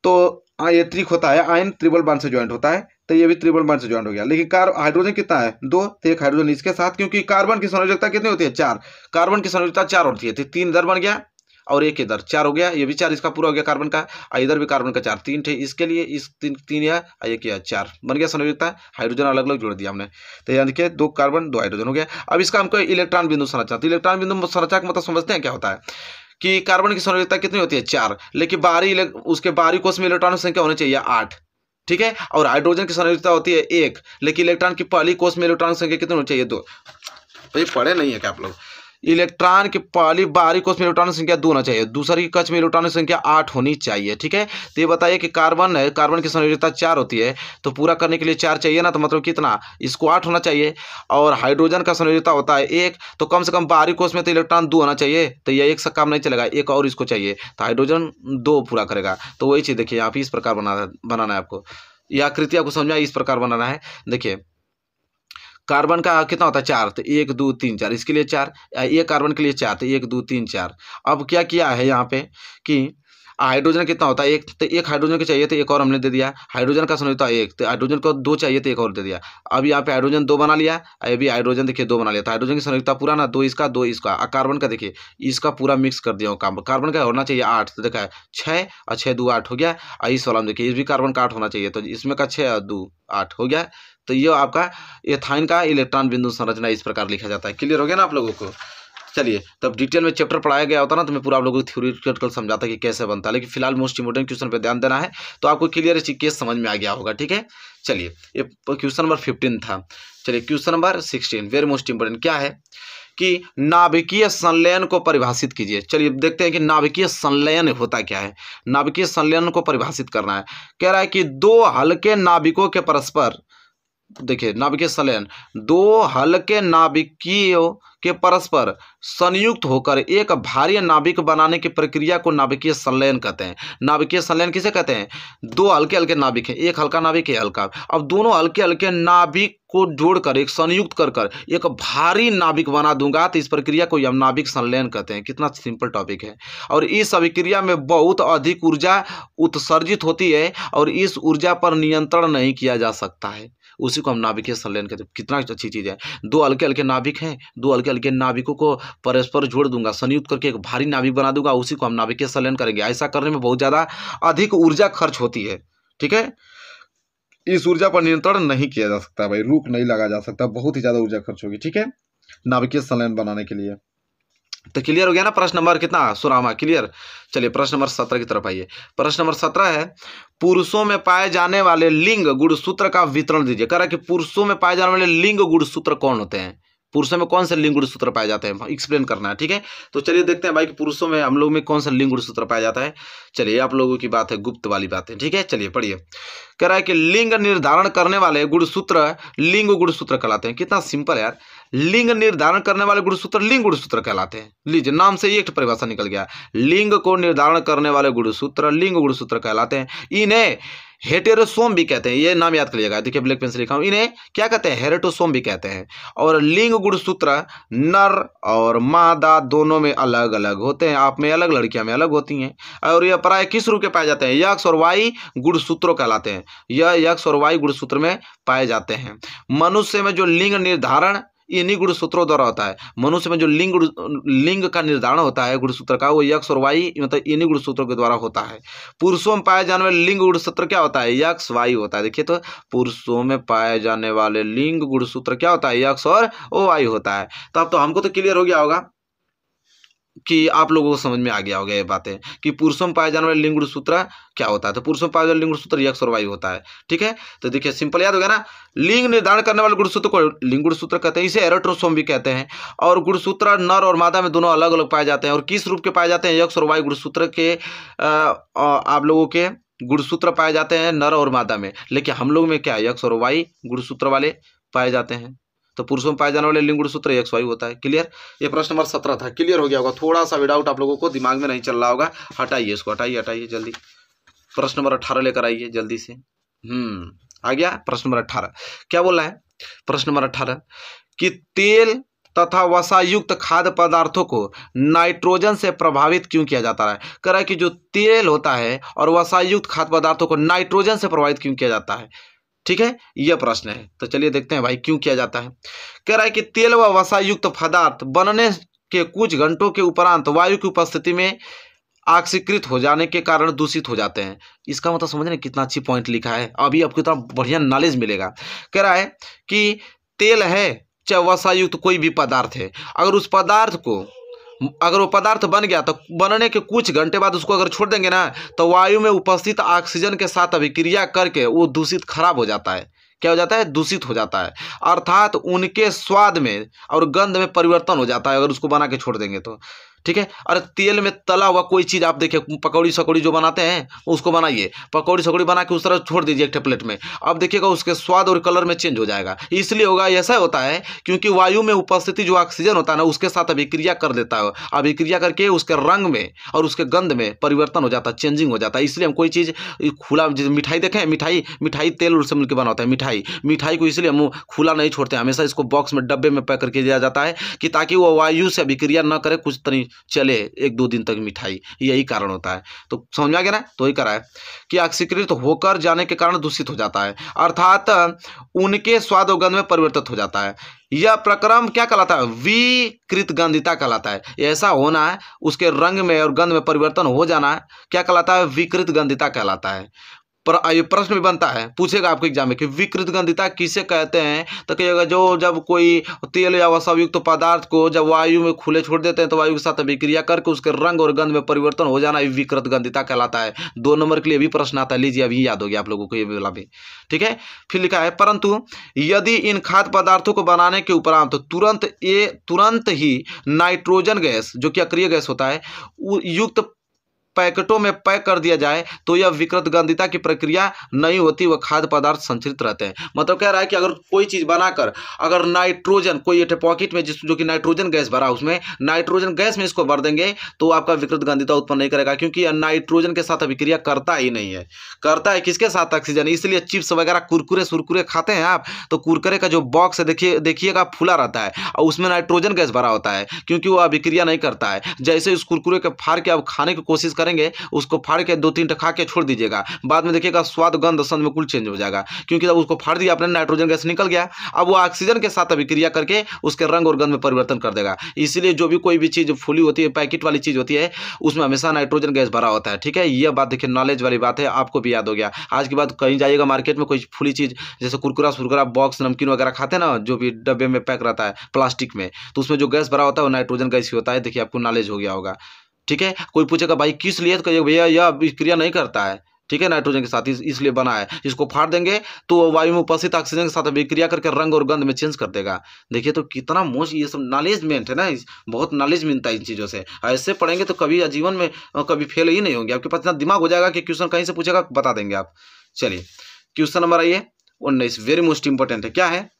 तो ये ट्रिक होता है, आयन ट्रिपल बॉन्ड से ज्वाइंट होता है, तो ये भी ट्रिपल बॉन्ड से ज्वाइंट हो गया। लेकिन हाइड्रोजन कितना है 2, तो 1 हाइड्रोजन इसके साथ, क्योंकि कार्बन की संयोजकता कितनी होती है 4, कार्बन की संयोजकता 4 होती है, तो 3 इधर बन गया और 1 इधर, 4 हो गया। ये भी 4 इसका पूरा हो गया कार्बन का, इधर भी कार्बन का 4, 3 थे इसके लिए, इस 3 या ये किया 4 बन गया संयोजकता। हाइड्रोजन अलग अलग जोड़ दिया हमने, तो यहाँ देखिए 2 कार्बन 2 हाइड्रोजन हो गया। अब इसका हमको इलेक्ट्रॉन बिंदु संरचना, तो इलेक्ट्रॉन बिंदु संरचना का मतलब समझते हैं क्या होता है कि कार्बन की संयोजकता कितनी होती है 4, लेकिन उसके बाहरी कोष में इलेक्ट्रॉन की संख्या होनी चाहिए 8। ठीक है, और हाइड्रोजन की संयोजकता होती है 1, लेकिन इलेक्ट्रॉन की पहली कोष में इलेक्ट्रॉन की संख्या कितनी होनी चाहिए 2। तो ये पढ़े नहीं है क्या आप लोग? इलेक्ट्रॉन की पहली बाहरी कोष में इलेक्ट्रॉन की संख्या 2 होना चाहिए, दूसरी कक्ष में इलेक्ट्रॉन की संख्या 8 होनी चाहिए। ठीक है, तो ये बताइए कि कार्बन है, कार्बन की संयोजकता 4 होती है, तो पूरा करने के लिए 4 चाहिए ना, तो मतलब कितना, इसको 8 होना चाहिए। और हाइड्रोजन का संयोजकता होता है 1, तो कम से कम बाहरी कोष में तो इलेक्ट्रॉन 2 होना चाहिए, तो ये 1 से काम नहीं चलेगा, 1 और इसको चाहिए, तो हाइड्रोजन 2 पूरा करेगा। तो वही चीज़ देखिए यहाँ पे इस प्रकार बनाना है आपको, यह आकृति आपको समझा इस प्रकार बनाना है। देखिए कार्बन का कितना होता है 4, तो 1 2 3 4, इसके लिए 4, एक कार्बन के लिए 4, तो 1 2 3 4। अब क्या किया है यहाँ पे कि हाइड्रोजन कितना होता है 1, तो 1 हाइड्रोजन को चाहिए तो 1 और हमने दे दिया। हाइड्रोजन का संयोजकता 1, तो हाइड्रोजन को 2 चाहिए तो 1 और दे दिया। अब यहाँ पे हाइड्रोजन 2 बना लिया, ये भी हाइड्रोजन देखिए 2 बना लिया, तो हाइड्रोजन की संयोजकता पूरा ना 2 इसका 2 इसका, कार्बन का देखिए इसका पूरा मिक्स कर दिया। कार्बन का होना चाहिए 8, तो देखा है 6 और 6 2 8 हो गया। इस वाला में देखिए इस भी कार्बन का 8 होना चाहिए, तो इसमें का 6 और 2 8 हो गया। तो ये आपका एथाइन का इलेक्ट्रॉन बिंदु संरचना इस प्रकार लिखा जाता है। क्लियर हो गया ना आप लोगों को? चलिए तब डिटेल में चैप्टर पढ़ाया गया होता ना, तो मैं पूरा आप लोगों को थ्योरेटिकल समझाता कि कैसे बनता है, लेकिन फिलहाल मोस्ट इंपोर्टेंट क्वेश्चन पे ध्यान देना है, तो आपको क्लियर केस समझ में आ गया होगा। ठीक है, चलिए ये क्वेश्चन नंबर 15 था। चलिए question number 16 very most important क्या है कि नाभिकीय संलयन को परिभाषित कीजिए। चलिए देखते हैं कि नाभिकीय संलयन होता क्या है। नाभिकीय संलयन को परिभाषित करना है। कह रहा है कि 2 हल्के नाभिकों के परस्पर, देखिए नाभिकीय संलयन 2 हल्के नाभिकीयों के परस्पर संयुक्त होकर एक भारी नाभिक बनाने की प्रक्रिया को नाभिकीय संलयन कहते हैं। नाभिकीय संलयन किसे कहते हैं? 2 हल्के हल्के नाभिक हैं, एक हल्का नाभिक है हल्का, अब दोनों हल्के हल्के नाभिक को जोड़कर एक संयुक्त कर एक भारी नाभिक बना दूंगा, तो इस प्रक्रिया को हम नाभिक संलयन कहते हैं। कितना सिंपल टॉपिक है। और इस अभिक्रिया में बहुत अधिक ऊर्जा उत्सर्जित होती है और इस ऊर्जा पर नियंत्रण नहीं किया जा सकता है। उसी को हम नाभिकीय संलयन कहते हैं। कितना अच्छी चीज़ है। दो हल्के हल्के नाभिक हैं, दो हल्के हल्के नाभिकों को परस्पर जोड़ दूंगा, संयुक्त करके एक भारी नाभिक बना दूंगा, उसी को हम नाभिकीय संलयन करेंगे। ऐसा करने में बहुत ज़्यादा अधिक ऊर्जा खर्च होती है, ठीक है। इस ऊर्जा पर नियंत्रण नहीं किया जा सकता भाई, रोक नहीं लगा जा सकता, बहुत ही ज़्यादा ऊर्जा खर्च होगी, ठीक है, नाभिकीय संलयन बनाने के लिए। तो क्लियर हो गया ना। प्रश्न नंबर कितना 16वां क्लियर। चलिए प्रश्न नंबर 17 की तरफ आइए। प्रश्न नंबर 17 है, पुरुषों में पाए जाने वाले लिंग गुणसूत्र का वितरण दीजिए। कह रहा है कि पुरुषों में पाए जाने वाले लिंग गुणसूत्र कौन होते हैं, पुरुषों में कौन से लिंग गुणसूत्र पाए जाते हैं, एक्सप्लेन करना है, ठीक है। तो चलिए देखते हैं भाई कि पुरुषों में हम लोग में कौन सा लिंग गुणसूत्र पाया जाता है। चलिए आप लोगों की बात है, गुप्त वाली बात है, ठीक है। चलिए पढ़िए। कह रहा है कि लिंग निर्धारण करने वाले गुणसूत्र लिंग गुणसूत्र कहलाते हैं। कितना सिंपल है यार, लिंग निर्धारण करने वाले गुणसूत्र लिंग गुणसूत्र कहलाते हैं। लीजिए नाम से ही एक परिभाषा निकल गया, लिंग को निर्धारण करने वाले गुणसूत्र लिंग गुणसूत्र कहलाते हैं। इन्हें हेटेरोसोम भी कहते हैं, ये नाम याद करिएगा, देखिए ब्लैक पेन से लिखा हूं, इन्हें क्या कहते हैं, हेटेरोसोम भी कहते हैं। और लिंग गुणसूत्र नर और मादा दोनों में अलग अलग होते हैं, आप में अलग लड़कियां में अलग होती हैं। और यह प्राय किस रूप के पाए जाते हैं, यक्ष और वाई गुणसूत्रों कहलाते हैं। यह यक्ष और वाई गुणसूत्र में पाए जाते हैं। मनुष्य में जो लिंग निर्धारण इन्हीं गुणसूत्रों द्वारा होता है। मनुष्य में जो लिंग का निर्धारण होता है गुणसूत्र का, वो यक्ष और वाई मतलब इन्हीं गुणसूत्रों के द्वारा होता है। पुरुषों में पाए जाने वाले लिंग गुणसूत्र क्या होता है, यक्ष वाई होता है। देखिए तो पुरुषों में पाए जाने वाले लिंग गुणसूत्र क्या होता है, यक्ष और वाई होता है। तो अब तो हमको तो क्लियर हो गया होगा कि आप लोगों को समझ में आ गया होगा ये बातें कि पुरुषों में पाए जाने वाले लिंग गुणसूत्र क्या होता है। तो पुरुषों में पाए जाने वाले लिंग गुणसूत्र यक्ष और वाई होता है, ठीक है। तो देखिए सिंपल याद हो गया ना। लिंग निर्धारण करने वाले गुणसूत्र को लिंग गुणसूत्र कहते हैं, इसे हेटेरोसोम भी कहते हैं। और गुणसूत्र नर और मादा में दोनों अलग अलग पाए जाते हैं। और किस रूप के पाए जाते हैं, यक्ष और वाई गुणसूत्र के आप लोगों के गुणसूत्र पाए जाते हैं नर और मादा में, लेकिन हम लोग में क्या यक्ष और वाई गुणसूत्र वाले पाए जाते हैं। तो पुरुषों में पाए जाने वाले लिंग गुणसूत्र एक्स वाई होता है। क्लियर। ये प्रश्न नंबर 17 था, क्लियर हो गया होगा। थोड़ा सा विदाउट आप लोगों को दिमाग में नहीं चल रहा होगा, हटाइए इसको, हटाइए जल्दी। प्रश्न नंबर 18 लेकर आइए जल्दी से। आ गया प्रश्न नंबर 18। क्या बोल रहा है प्रश्न नंबर 18 कि तेल तथा वसायुक्त खाद्य पदार्थों को नाइट्रोजन से प्रभावित क्यों किया जाता है। कह रहा है कि जो तेल होता है और वसायुक्त खाद्य पदार्थों को नाइट्रोजन से प्रभावित क्यों किया जाता है, ठीक है, यह प्रश्न है। तो चलिए देखते हैं भाई क्यों किया जाता है। कह रहा है कि तेल व वसायुक्त पदार्थ बनने के कुछ घंटों के उपरांत वायु की उपस्थिति में ऑक्सीकृत हो जाने के कारण दूषित हो जाते हैं। इसका मतलब समझ रहे कितना अच्छी पॉइंट लिखा है, अभी आपको इतना बढ़िया नॉलेज मिलेगा। कह रहा है कि तेल है चाहे वसायुक्त कोई भी पदार्थ है, अगर वो पदार्थ बन गया तो बनने के कुछ घंटे बाद उसको अगर छोड़ देंगे ना तो वायु में उपस्थित ऑक्सीजन के साथ अभिक्रिया करके वो दूषित खराब हो जाता है। क्या हो जाता है, दूषित हो जाता है, अर्थात उनके स्वाद में और गंध में परिवर्तन हो जाता है अगर उसको बना के छोड़ देंगे तो, ठीक है। और तेल में तला हुआ कोई चीज़ आप देखिए, पकौड़ी सकौड़ी जो बनाते हैं उसको बनाइए, पकौड़ी सकौड़ी बना के उस तरह छोड़ दीजिए एक प्लेट में, अब देखिएगा उसके स्वाद और कलर में चेंज हो जाएगा। इसलिए होगा, ऐसा होता है क्योंकि वायु में उपस्थिति जो ऑक्सीजन होता है ना उसके साथ अभिक्रिया कर देता है, अभिक्रिया करके उसके रंग में और उसके गंध में परिवर्तन हो जाता है, चेंजिंग हो जाता है। इसलिए हम कोई चीज़ खुला, मिठाई देखें, मिठाई तेल से मिलकर बना होता है, मिठाई को इसलिए हम खुला नहीं छोड़ते, हमेशा इसको बॉक्स में डब्बे में पैक करके दिया जाता है कि ताकि वो वायु से अभिक्रिया न करे, कुछ तरी चले 1-2 दिन तक मिठाई, यही कारण होता है। तो समझ में आ गया ना। तो ही करा है कि ऑक्सीकृत होकर जाने के कारण दूषित हो जाता है, अर्थात उनके स्वाद और गंध में परिवर्तित हो जाता है। यह प्रक्रम क्या कहलाता है, विकृत गंधिता कहलाता है। ऐसा होना है, उसके रंग में और गंध में परिवर्तन हो जाना क्या कहलाता है, विकृत गंधिता कहलाता है। पर ये प्रश्न भी बनता है, पूछेगा आपको एग्जाम में कि विकृत गंधिता किसे कहते हैं। तो कहिएगा जो जब कोई तेल या वसायुक्त पदार्थ को जब वायु में खुले छोड़ देते हैं तो वायु के साथ अभिक्रिया करके उसके रंग और गंध में परिवर्तन हो जाना विकृत गंधिता कहलाता है। 2 नंबर के लिए भी प्रश्न आता है, लीजिए अभी याद हो गया आप लोगों को ये वाला भी, ठीक है। फिर लिखा है परंतु यदि इन खाद्य पदार्थों को बनाने के उपरांत तुरंत ही नाइट्रोजन गैस जो कि अक्रिय गैस होता है युक्त पैकेटों में पैक कर दिया जाए तो यह विकृत गंधिता की प्रक्रिया नहीं होती, वह खाद्य पदार्थ संचित रहते हैं। मतलब कह रहा है कि अगर कोई चीज़ बनाकर अगर नाइट्रोजन कोई पॉकेट में जो कि नाइट्रोजन गैस भरा, उसमें नाइट्रोजन गैस में इसको भर देंगे तो आपका विकृत गंधिता उत्पन्न नहीं करेगा, क्योंकि यह नाइट्रोजन के साथ अभिक्रिया करता ही नहीं है, करता है किसके साथ, ऑक्सीजन। इसलिए चिप्स वगैरह कुरकुरे खाते हैं आप तो कुरकुरे का जो बॉक्स है देखिएगा फूला रहता है और उसमें नाइट्रोजन गैस भरा होता है, क्योंकि वो अभिक्रिया नहीं करता है। जैसे उस कुरकुरे के फाड़ के आप खाने की कोशिश करेंगे उसको फाड़ के 2-3 खा के छोड़ दीजिएगा, बाद में देखिएगा स्वाद गंध संद में कुल चेंज हो जाएगा, क्योंकि जब उसको फाड़ दिया आपने नाइट्रोजन गैस निकल गया, अब वो ऑक्सीजन के साथ अभिक्रिया करके उसके रंग और गंध में परिवर्तन कर देगा। इसीलिए जो भी कोई भी चीज़ फुली होती है, पैकेट वाली चीज़ होती है, उसमें हमेशा नाइट्रोजन गैस भरा होता है। ठीक है, यह बात देखिए नॉलेज वाली बात है, आपको भी याद हो गया। आज के बाद कहीं जाइएगा मार्केट में कोई फुली चीज़ जैसे कुरकुरा सुरकुरा बॉक्स नमकीन वगैरह खाते हैं ना, जो भी डब्बे में पैक रहता है प्लास्टिक में, तो उसमें जो गैस भरा होता है वो नाइट्रोजन गैस ही होता है। देखिए आपको नॉलेज हो गया होगा। ठीक है, कोई पूछेगा भाई किस लिए, तो कहिएगा भैया यह अभिक्रिया नहीं करता है, ठीक है, नाइट्रोजन के साथ इसलिए बना है। इसको फाड़ देंगे तो वायु में उपस्थित ऑक्सीजन के साथ अभिक्रिया करके रंग और गंध में चेंज कर देगा। देखिए तो कितना मोस्ट ये सब नॉलेजमेंट है ना, बहुत नॉलेज मिलता है इन चीज़ों से। ऐसे पढ़ेंगे तो कभी जीवन में कभी फेल ही नहीं होंगे, आपके पास इतना दिमाग हो जाएगा कि क्वेश्चन कहीं से पूछेगा बता देंगे आप। चलिए क्वेश्चन नंबर आइए 19, वेरी मोस्ट इंपॉर्टेंट है। क्या है,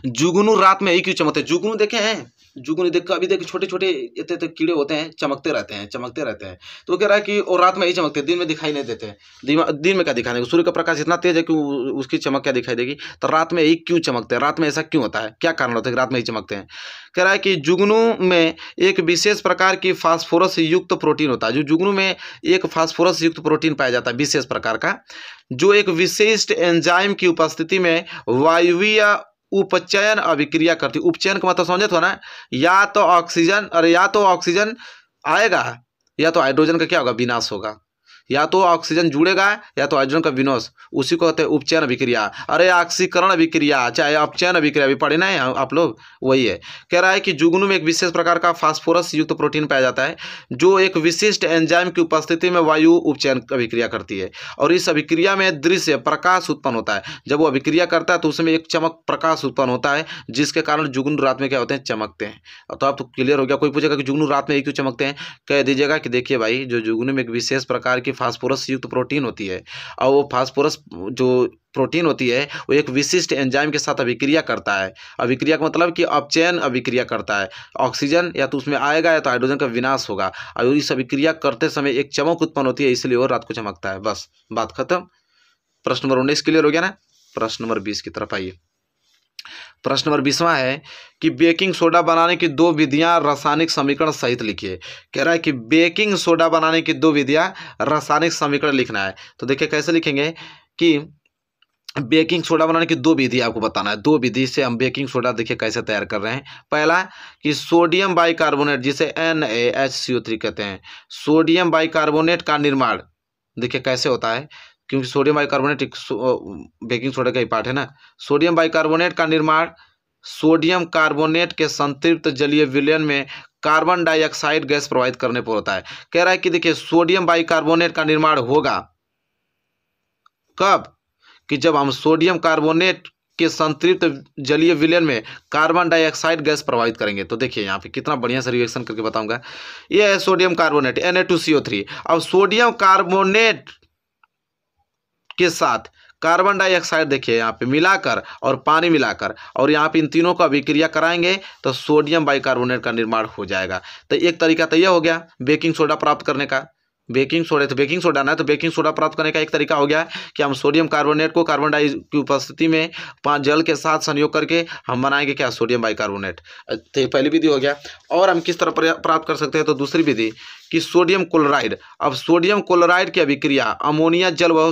जुगनू रात में ही क्यों चमकते हैं? जुगनू देखे हैं? जुगनू देखो, अभी देखो छोटे छोटे इतने कीड़े होते हैं, चमकते रहते हैं, चमकते रहते हैं। तो वो कह रहा है कि वो रात में ही चमकते हैं, दिन में दिखाई नहीं देते। दिन में क्या दिखाई देगा, सूर्य का प्रकाश इतना तेज है कि उसकी चमक क्या दिखाई देगी। तो रात में ही क्यों चमकते हैं, रात में ऐसा क्यों होता है, क्या कारण होता है कि रात में ही चमकते हैं? कह रहा है कि जुगनू में एक विशेष प्रकार की फास्फोरस युक्त प्रोटीन होता है। जो जुगनू में एक फास्फोरस युक्त प्रोटीन पाया जाता है विशेष प्रकार का, जो एक विशिष्ट एंजाइम की उपस्थिति में वायवीय उपचयन अभिक्रिया करती। उपचयन का मतलब समझे तो ना, या तो ऑक्सीजन आएगा या तो हाइड्रोजन का क्या होगा, विनाश होगा। या तो ऑक्सीजन जुड़ेगा या तो हाइड्रोजन का विनाश, उसी को कहते हैं उपचयन अभिक्रिया। अरे ऑक्सीकरण अभिक्रिया चाहे अपचयन अभिक्रिया भी पढ़े ना है आप लोग, वही है। कह रहा है कि जुगनू में एक विशेष प्रकार का फास्फोरस युक्त प्रोटीन पाया जाता है, जो एक विशिष्ट एंजाइम की उपस्थिति में वायु उपचयन अभिक्रिया करती है, और इस अभिक्रिया में दृश्य प्रकाश उत्पन्न होता है। जब वो अभिक्रिया करता है तो उसमें एक चमक प्रकाश उत्पन्न होता है, जिसके कारण जुगनू रात में क्या होते हैं, चमकते हैं। तो आप तो क्लियर हो गया। कोई पूछेगा कि जुगनू रात में क्यों चमकते हैं, कह दीजिएगा कि देखिए भाई, जो जुगनू में एक विशेष प्रकार की फास्फोरस युक्त प्रोटीन होती है, और वो फास्फोरस जो प्रोटीन होती है वो एक विशिष्ट एंजाइम के साथ अभिक्रिया करता है। अभिक्रिया का मतलब कि अपचयन अभिक्रिया करता है। ऑक्सीजन या तो उसमें आएगा या तो हाइड्रोजन का विनाश होगा, और इस अभिक्रिया करते समय एक चमक उत्पन्न होती है, इसलिए वो रात को चमकता है। बस बात खत्म। प्रश्न नंबर 19 क्लियर हो गया ना। प्रश्न नंबर 20 की तरफ आइए। प्रश्न नंबर 20वां है कि बेकिंग सोडा बनाने की 2 विधियां रासायनिक समीकरण सहित लिखिए। कह रहा है कि बेकिंग सोडा बनाने की 2 विधियां रासायनिक समीकरण लिखना है। तो देखिए कैसे लिखेंगे कि बेकिंग सोडा बनाने की 2 विधि आपको बताना है। 2 विधि से हम बेकिंग सोडा देखिए कैसे तैयार कर रहे हैं। पहला कि सोडियम बाइकार्बोनेट, जिसे NaHCO3 कहते हैं, सोडियम बाइकार्बोनेट का निर्माण देखिए कैसे होता है, क्योंकि सोडियम बाइकार्बोनेट एक बेकिंग सोडा का ही पार्ट है ना। सोडियम बाइकार्बोनेट का निर्माण सोडियम कार्बोनेट के संतृप्त जलीय विलयन में कार्बन डाइऑक्साइड गैस प्रवाहित करने पर होता है। कह रहा है कि देखिए सोडियम बाइकार्बोनेट का निर्माण होगा कब, कि जब हम सोडियम कार्बोनेट के संतृप्त जलीय विलयन में कार्बन डाइऑक्साइड गैस प्रवाहित करेंगे। तो देखिए यहाँ पे कितना बढ़िया से रिएक्शन करके बताऊंगा। ये है सोडियम कार्बोनेट Na2CO3। अब सोडियम कार्बोनेट के साथ कार्बन डाइऑक्साइड देखिए यहाँ पे मिलाकर और पानी मिलाकर, और यहाँ पे इन तीनों का अभिक्रिया कराएंगे तो सोडियम बाइकार्बोनेट का निर्माण हो जाएगा। तो एक तरीका तो यह हो गया बेकिंग सोडा प्राप्त करने का। बेकिंग सोडा ना, तो बेकिंग सोडा प्राप्त करने का एक तरीका हो गया कि हम सोडियम कार्बोनेट को कार्बन डाई की उपस्थिति में जल के साथ संयोग करके हम बनाएंगे क्या, सोडियम बाइकार्बोनेट। तो ये पहली विधि हो गया। और हम किस तरह प्राप्त कर सकते हैं, तो दूसरी विधि कि सोडियम क्लोराइड। अब सोडियम क्लोराइड की अभिक्रिया अमोनिया जल व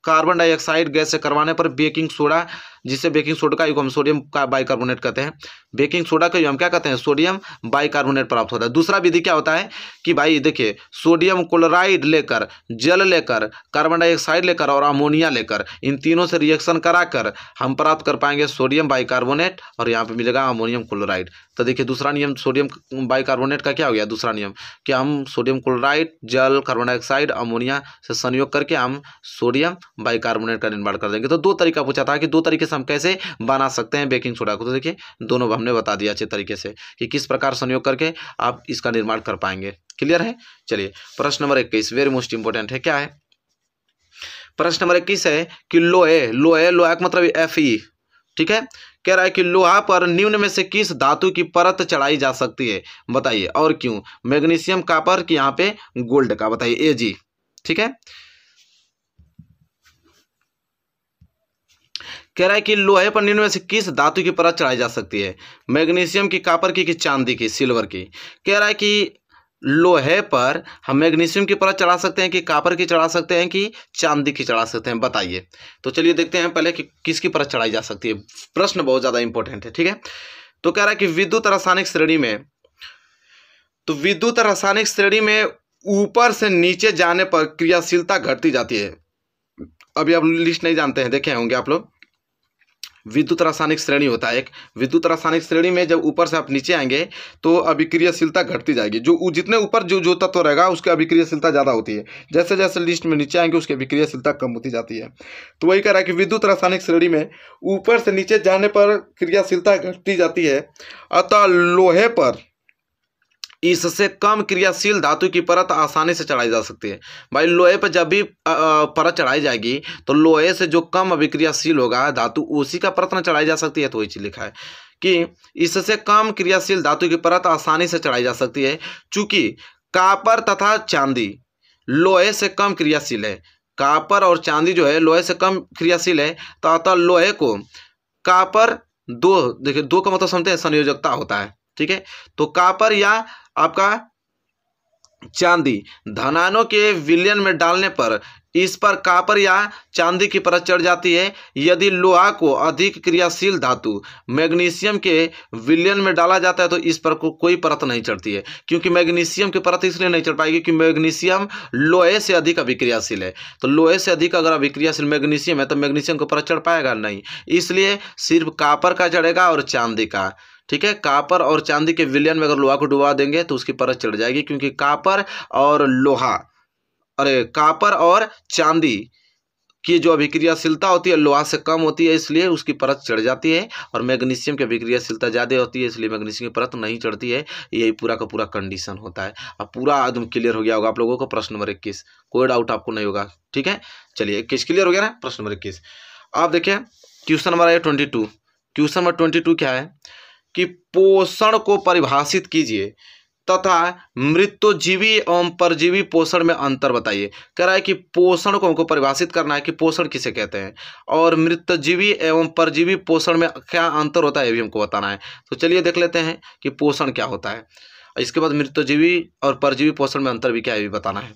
कार्बन डाइऑक्साइड गैस से करवाने पर बेकिंग सोडा, जिसे बेकिंग सोडा का युग हम सोडियम का बाइकार्बोनेट कहते हैं, बेकिंग सोडा का युग हम क्या कहते हैं, सोडियम बाइकार्बोनेट प्राप्त होता है। दूसरा विधि क्या होता है कि भाई देखिए सोडियम क्लोराइड लेकर, जल लेकर, कार्बन डाइऑक्साइड लेकर और अमोनिया लेकर, इन तीनों से रिएक्शन कराकर हम प्राप्त कर पाएंगे सोडियम बाइकार्बोनेट, और यहाँ पे मिलेगा अमोनियम क्लोराइड। तो देखिए दूसरा नियम सोडियम बाइकार्बोनेट का क्या हो गया, दूसरा नियम कि हम सोडियम क्लोराइड, जल, कार्बन डाइऑक्साइड, अमोनिया से संयोग करके हम सोडियम बाइकार्बोनेट का निर्माण कर देंगे। तो 2 तरीका पूछा था कि 2 तरीके से हम कैसे बना सकते हैं बेकिंग सोडा को। तो देखिए दोनों हमने बता दिया अच्छे तरीके से कि किस प्रकार संयोग करके आप इसका निर्माण कर पाएंगे। क्लियर है। चलिए प्रश्न नंबर 21 वेरी मोस्ट इंपोर्टेंट है। क्या है प्रश्न नंबर 21 है कि लोहा का मतलब Fe, ठीक है। कह रहा है कि लोहा पर निम्न में से किस धातु की परत चढ़ाई जा सकती है, बताइए और क्यों। मैग्नीशियम, कॉपर की यहाँ पे गोल्ड का, बताइए Ag, ठीक है। कह रहा है कि लोहे पर निम्न में से किस धातु की परत चढ़ाई जा सकती है, मैग्नीशियम की, कॉपर की, चांदी की, सिल्वर की। कह रहा है कि लोहे पर हम मैग्नीशियम की परत चढ़ा सकते हैं कि कॉपर की चढ़ा सकते हैं कि चांदी की चढ़ा सकते हैं, बताइए। तो चलिए देखते हैं पहले कि किसकी परत चढ़ाई जा सकती है। प्रश्न बहुत ज़्यादा इंपॉर्टेंट है, ठीक है। तो कह रहा है कि विद्युत रासायनिक श्रेणी में, तो विद्युत रासायनिक श्रेणी में ऊपर से नीचे जाने पर क्रियाशीलता घटती जाती है। अभी आप लिस्ट नहीं जानते हैं, देखे होंगे आप लोग। विद्युत रासायनिक श्रेणी होता है एक, विद्युत रासायनिक श्रेणी में जब ऊपर से आप नीचे आएंगे तो अभिक्रियाशीलता घटती जाएगी। जो जितने ऊपर जो तत्व रहेगा उसकी अभिक्रियाशीलता ज़्यादा होती है, जैसे जैसे लिस्ट में नीचे आएंगे उसकी अभिक्रियाशीलता कम होती जाती है। तो वही कह रहा है कि विद्युत रासायनिक श्रेणी में ऊपर से नीचे जाने पर क्रियाशीलता घटती जाती है, अतः लोहे पर इससे कम क्रियाशील धातु की परत आसानी से चढ़ाई जा सकती है। भाई लोहे पर जब भी परत चढ़ाई जाएगी तो लोहे से जो कम अभिक्रियाशील होगा धातु उसी का परत न चढ़ाई जा सकती है। तो वही चीज लिखा है कि इससे कम क्रियाशील धातु की परत आसानी से चढ़ाई जा सकती है। चूंकि कॉपर तथा चांदी लोहे से कम क्रियाशील है, कॉपर और चांदी जो है लोहे से कम क्रियाशील है, तो अतः लोहे को कॉपर देखिए दो का मतलब समझते हैं संयोजकता होता है, ठीक है। तो कॉपर या आपका चांदी धनायनों के विलयन में डालने पर इस पर कॉपर या चांदी की परत चढ़ जाती है। यदि लोहा को अधिक क्रियाशील धातु मैग्नीशियम के विलयन में डाला जाता है तो इस पर कोई परत नहीं चढ़ती है, क्योंकि मैग्नीशियम की परत इसलिए नहीं चढ़ पाएगी कि मैग्नीशियम लोहे से अधिक अभिक्रियाशील है। तो लोहे से अधिक अगर अभिक्रियाशील मैग्नीशियम है तो मैग्नीशियम को परत चढ़ पाएगा नहीं, इसलिए सिर्फ कॉपर का चढ़ेगा और चांदी का, ठीक है। कॉपर और चांदी के विलयन में अगर लोहा को डुबा देंगे तो उसकी परत चढ़ जाएगी, क्योंकि कॉपर और चांदी की जो अभिक्रियाशीलता होती है लोहा से कम होती है, इसलिए उसकी परत चढ़ जाती है। और मैग्नीशियम की अभिक्रियाशीलता ज़्यादा होती है, इसलिए मैग्नीशियम की परत नहीं चढ़ती है। यही पूरा का पूरा कंडीशन होता है। अब पूरा एकदम क्लियर हो गया होगा आप लोगों को। प्रश्न नंबर 21 कोई डाउट आपको नहीं होगा, ठीक है। चलिए 21 क्लियर हो गया ना। प्रश्न नंबर 21 आप देखिए, क्वेश्चन नंबर है 22। क्वेश्चन नंबर 22 क्या है कि पोषण को परिभाषित कीजिए तथा मृत्युजीवी एवं परजीवी पोषण में अंतर बताइए। कह रहा है कि पोषण को हमको परिभाषित करना है कि पोषण किसे कहते हैं और मृत्युजीवी एवं परजीवी पोषण में क्या अंतर होता है ये भी हमको बताना है। तो चलिए देख लेते हैं कि पोषण क्या होता है, इसके बाद मृत्युजीवी और परजीवी पोषण में अंतर भी क्या है ये भी बताना है।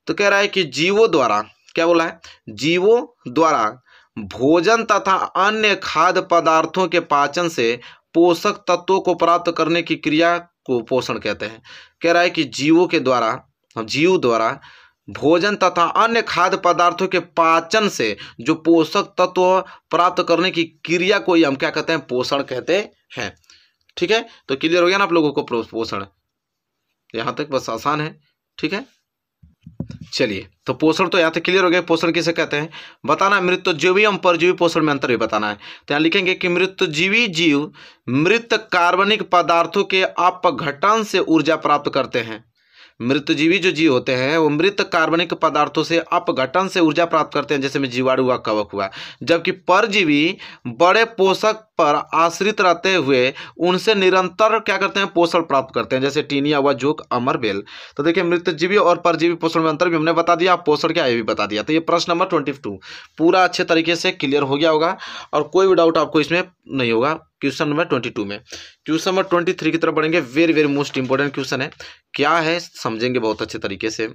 तो कह रहा है कि जीवों द्वारा, क्या बोला है, जीवों द्वारा भोजन तथा अन्य खाद्य पदार्थों के पाचन से पोषक तत्वों को प्राप्त करने की क्रिया को पोषण कहते हैं। कह रहा है कि जीव द्वारा भोजन तथा अन्य खाद्य पदार्थों के पाचन से जो पोषक तत्व प्राप्त करने की क्रिया को हम क्या कहते हैं, पोषण कहते हैं, ठीक है। तो क्लियर हो गया ना आप लोगों को पोषण, यहाँ तक बस आसान है, ठीक है। चलिए तो पोषण तो यहाँ तक क्लियर हो गया। पोषण किसे कहते हैं बताना है। मृत्युजीवी एवं परजीवी पोषण में अंतर भी बताना है। तो यहाँ लिखेंगे कि मृत्युजीवी जीव मृत कार्बनिक पदार्थों के अपघटन से ऊर्जा प्राप्त करते हैं। मृत्युजीवी जो जीव होते हैं वो मृत कार्बनिक पदार्थों से अपघटन से ऊर्जा प्राप्त करते हैं, जैसे में जीवाणु हुआ, कवक हुआ। जबकि परजीवी बड़े पोषक पर आश्रित रहते हुए उनसे निरंतर क्या करते हैं, पोषण प्राप्त करते हैं, जैसे टीनिया हुआ, जोक, अमर, बेल। तो देखिए मृत्युजीवी और परजीवी पोषण में अंतर भी हमने बता दिया, पोषण क्या है ये भी बता दिया। तो ये प्रश्न नंबर 22 पूरा अच्छे तरीके से क्लियर हो गया होगा और कोई भी डाउट आपको इसमें नहीं होगा। क्वेश्चन नंबर 22 में क्वेश्चन नंबर 23 की तरफ बढ़ेंगे। Very very most important question है, क्या है समझेंगे बहुत अच्छे तरीके से।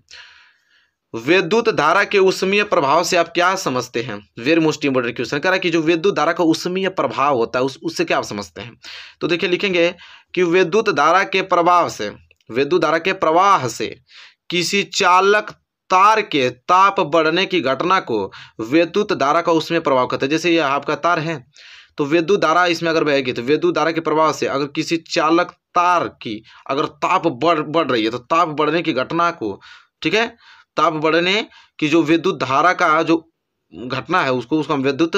विद्युत धारा के ऊष्मीय प्रभाव से आप क्या समझते हैं। Very most important question. कह रहा है कि जो विद्युत धारा का ऊष्मीय प्रभाव होता है उससे क्या आप समझते हैं। तो देखिए लिखेंगे कि विद्युत धारा के प्रभाव से, विद्युत धारा के प्रवाह से किसी चालक तार के ताप बढ़ने की घटना को विद्युत धारा का ऊष्मीय प्रभाव कहते हैं। जैसे ये आपका तार है तो विद्युत धारा इसमें अगर बहेगी तो विद्युत धारा के प्रभाव से अगर किसी चालक तार की अगर ताप बढ़ रही है तो ताप बढ़ने की घटना को, ठीक है, ताप बढ़ने की जो विद्युत धारा का जो घटना है उसको हम विद्युत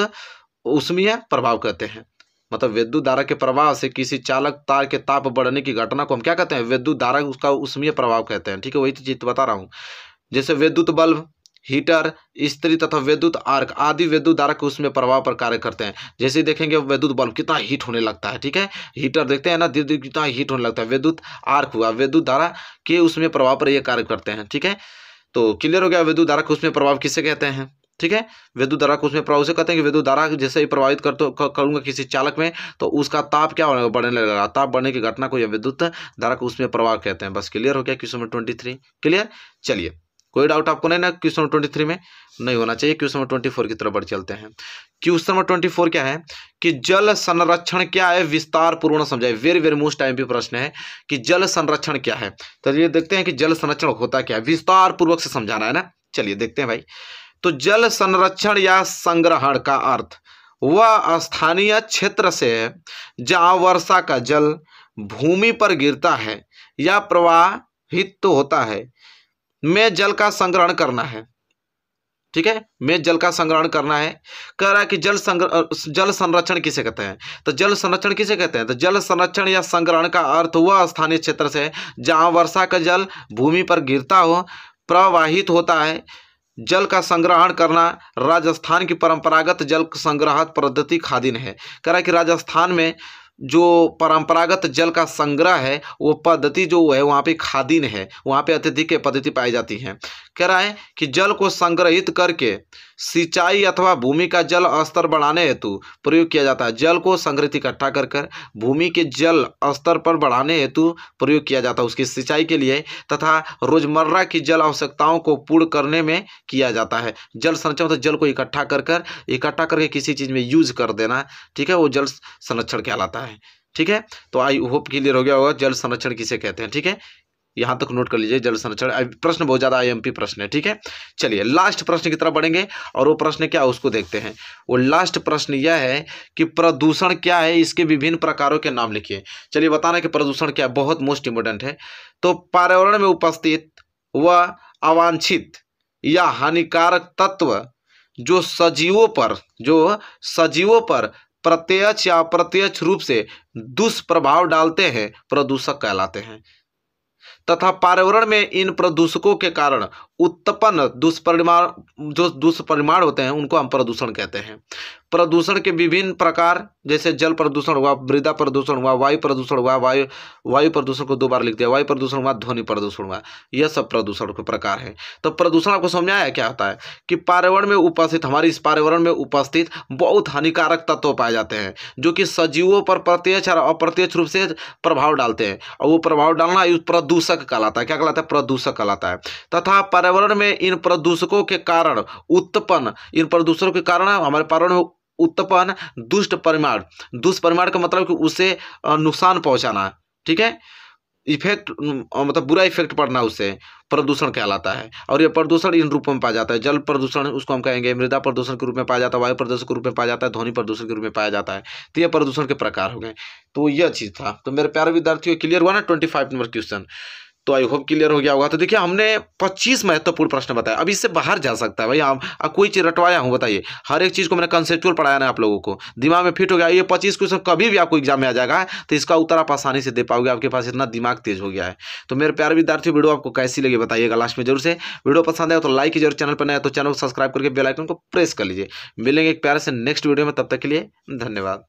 ऊष्मीय प्रभाव कहते हैं। मतलब विद्युत धारा के प्रभाव से किसी चालक तार के ताप बढ़ने की घटना को हम क्या कहते हैं, विद्युत धारा उसका ऊष्मीय प्रभाव कहते हैं, ठीक है। वही चीज बता रहा हूँ। जैसे विद्युत बल्ब, हीटर, इस्त्री तथा विद्युत आर्क आदि विद्युत धारा के उसमें प्रभाव पर कार्य करते हैं। जैसे देखेंगे विद्युत बल्ब कितना हीट होने लगता है, ठीक है। हीटर देखते हैं ना, कितना हीट होने लगता है। विद्युत आर्क हुआ, विद्युत धारा के उसमें प्रभाव पर ये कार्य करते हैं, ठीक है। तो क्लियर हो गया विद्युत धारा के उसमें प्रभाव किसे कहते हैं। ठीक है। विद्युत धारा को उसमें प्रभाव से कहते हैं कि विद्युत धारा जैसे ही प्रभावित करूंगा किसी चालक में तो उसका ताप क्या होगा, बढ़ने लगेगा। ताप बढ़ने की घटना को या विद्युत धारा को उसमें प्रभाव कहते हैं। बस क्लियर हो गया क्वेश्चन नंबर 23। क्लियर। चलिए कोई डाउट आपको नहीं ना क्वेश्चन नंबर 23 में, नहीं होना चाहिए। क्वेश्चन नंबर 24 की तरफ बढ़ चलते हैं। क्वेश्चन नंबर 24 क्या है कि जल संरक्षण क्या है, विस्तार पूर्ण समझाइए। वेरी वेरी मोस्ट टाइम पे प्रश्न है कि जल संरक्षण क्या है। तो ये देखते हैं कि जल संरक्षण होता क्या है, विस्तार पूर्वक से समझाना है ना। चलिए देखते हैं भाई। तो जल संरक्षण या संग्रहण का अर्थ वह स्थानीय क्षेत्र से है जहां वर्षा का जल भूमि पर गिरता है या प्रवाहित तो होता है में जल का संग्रहण करना है। ठीक है, में जल का संग्रहण करना है। कह रहा है कि जल संरक्षण किसे कहते हैं। तो जल संरक्षण किसे कहते हैं, तो जल संरक्षण या संग्रहण का अर्थ वह स्थानीय क्षेत्र से है जहां वर्षा का जल भूमि पर गिरता हो, प्रवाहित होता है। जल का संग्रहण करना राजस्थान की परंपरागत जल संग्रह पद्धति खादिन है। कह रहा है कि राजस्थान में जो परंपरागत जल का संग्रह है वो पद्धति जो है वहाँ पे खादिन है, वहाँ पे अत्यधिक पद्धति पाई जाती है। कह रहा है कि जल को संग्रहित करके सिंचाई अथवा भूमि का जल स्तर बढ़ाने हेतु प्रयोग किया जाता है। जल को संग्रहित इकट्ठा कर कर भूमि के जल स्तर पर बढ़ाने हेतु प्रयोग किया जाता है, उसकी सिंचाई के लिए तथा रोजमर्रा की जल आवश्यकताओं को पूर्ण करने में किया जाता है। जल संरक्षण मतलब जल को इकट्ठा करके किसी चीज़ में यूज कर देना। ठीक है, वो जल संरक्षण कहलाता है। ठीक है, तो आई होप क्लियर हो गया होगा जल संरक्षण किसे कहते हैं। ठीक है, यहां तक नोट कर लीजिए जल संरक्षण। प्रश्न बहुत ज्यादा आईएमपी प्रश्न है। ठीक है, चलिए लास्ट प्रश्न की तरफ बढ़ेंगे और वो प्रश्न क्या है उसको देखते हैं। वो लास्ट प्रश्न यह है कि प्रदूषण क्या है, इसके विभिन्न प्रकारों के नाम लिखिए। चलिए बताना कि प्रदूषण क्या है, बहुत मोस्ट इंपोर्टेंट है। तो पर्यावरण में उपस्थित व अवांछित या हानिकारक तत्व जो सजीवों पर प्रत्यक्ष या अप्रत्यक्ष रूप से दुष्प्रभाव डालते हैं प्रदूषक कहलाते हैं। तथा पर्यावरण में इन प्रदूषकों के कारण उत्पन्न दुष्परिमाण होते हैं उनको हम प्रदूषण कहते हैं। प्रदूषण के विभिन्न प्रकार जैसे जल प्रदूषण हुआ, मृदा प्रदूषण हुआ, वायु प्रदूषण हुआ, वायु प्रदूषण को 2 बार लिख दिया, वायु प्रदूषण हुआ, ध्वनि प्रदूषण हुआ, यह सब प्रदूषण के प्रकार है। तो प्रदूषण आपको समझ में आया क्या होता है कि पर्यावरण में उपस्थित हमारे इस पर्यावरण में उपस्थित बहुत हानिकारक तत्व पाए जाते हैं जो कि सजीवों पर प्रत्यक्ष और अप्रत्यक्ष रूप से प्रभाव डालते हैं और वो प्रभाव डालना प्रदूषक कहलाता है। क्या कहलाता है, प्रदूषक कहलाता है। तथा पर्यावरण में इन प्रदूषकों के कारण हमारे पर्यावरण में उत्पन्न दुष्परिमाण का मतलब कि उसे नुकसान पहुंचाना। ठीक है, इफेक्ट मतलब बुरा इफेक्ट पड़ना उससे प्रदूषण कहलाता है। और ये प्रदूषण इन रूपों में पाया जाता है। जल प्रदूषण उसको हम कहेंगे, मृदा प्रदूषण के रूप में पाया जाता है, वायु प्रदूषण के रूप में पाया जाता है, ध्वनि प्रदूषण के रूप में पाया जाता है। तो ये प्रदूषण के प्रकार हो गए। तो यह चीज था। तो मेरे प्यारे विद्यार्थियों क्लियर हुआ ना 25 नंबर क्वेश्चन। तो आई होप क्लियर हो गया होगा। तो देखिए हमने 25 महत्वपूर्ण प्रश्न बताया। अब इससे बाहर जा सकता है भाई, आप कोई चीज रटवाया हूँ बताइए, हर एक चीज को मैंने कंसेप्चुअल पढ़ाया ना, आप लोगों को दिमाग में फिट हो गया। ये 25 क्वेश्चन कभी भी आपको एग्जाम में आ जाएगा तो इसका उत्तर आप आसानी से दे पाओगे, आपके पास इतना दिमाग तेज हो गया है। तो मेरे प्यारे विद्यार्थियों वीडियो आपको कैसी लगी बताइएगा लास्ट में जरूर से। वीडियो पसंद आया तो लाइक कीजिए, चैनल पर नया तो चैनल को सब्सक्राइब करके बेल आइकन को प्रेस कर लीजिए। मिलेंगे एक प्यारे से नेक्स्ट वीडियो में, तब तक के लिए धन्यवाद।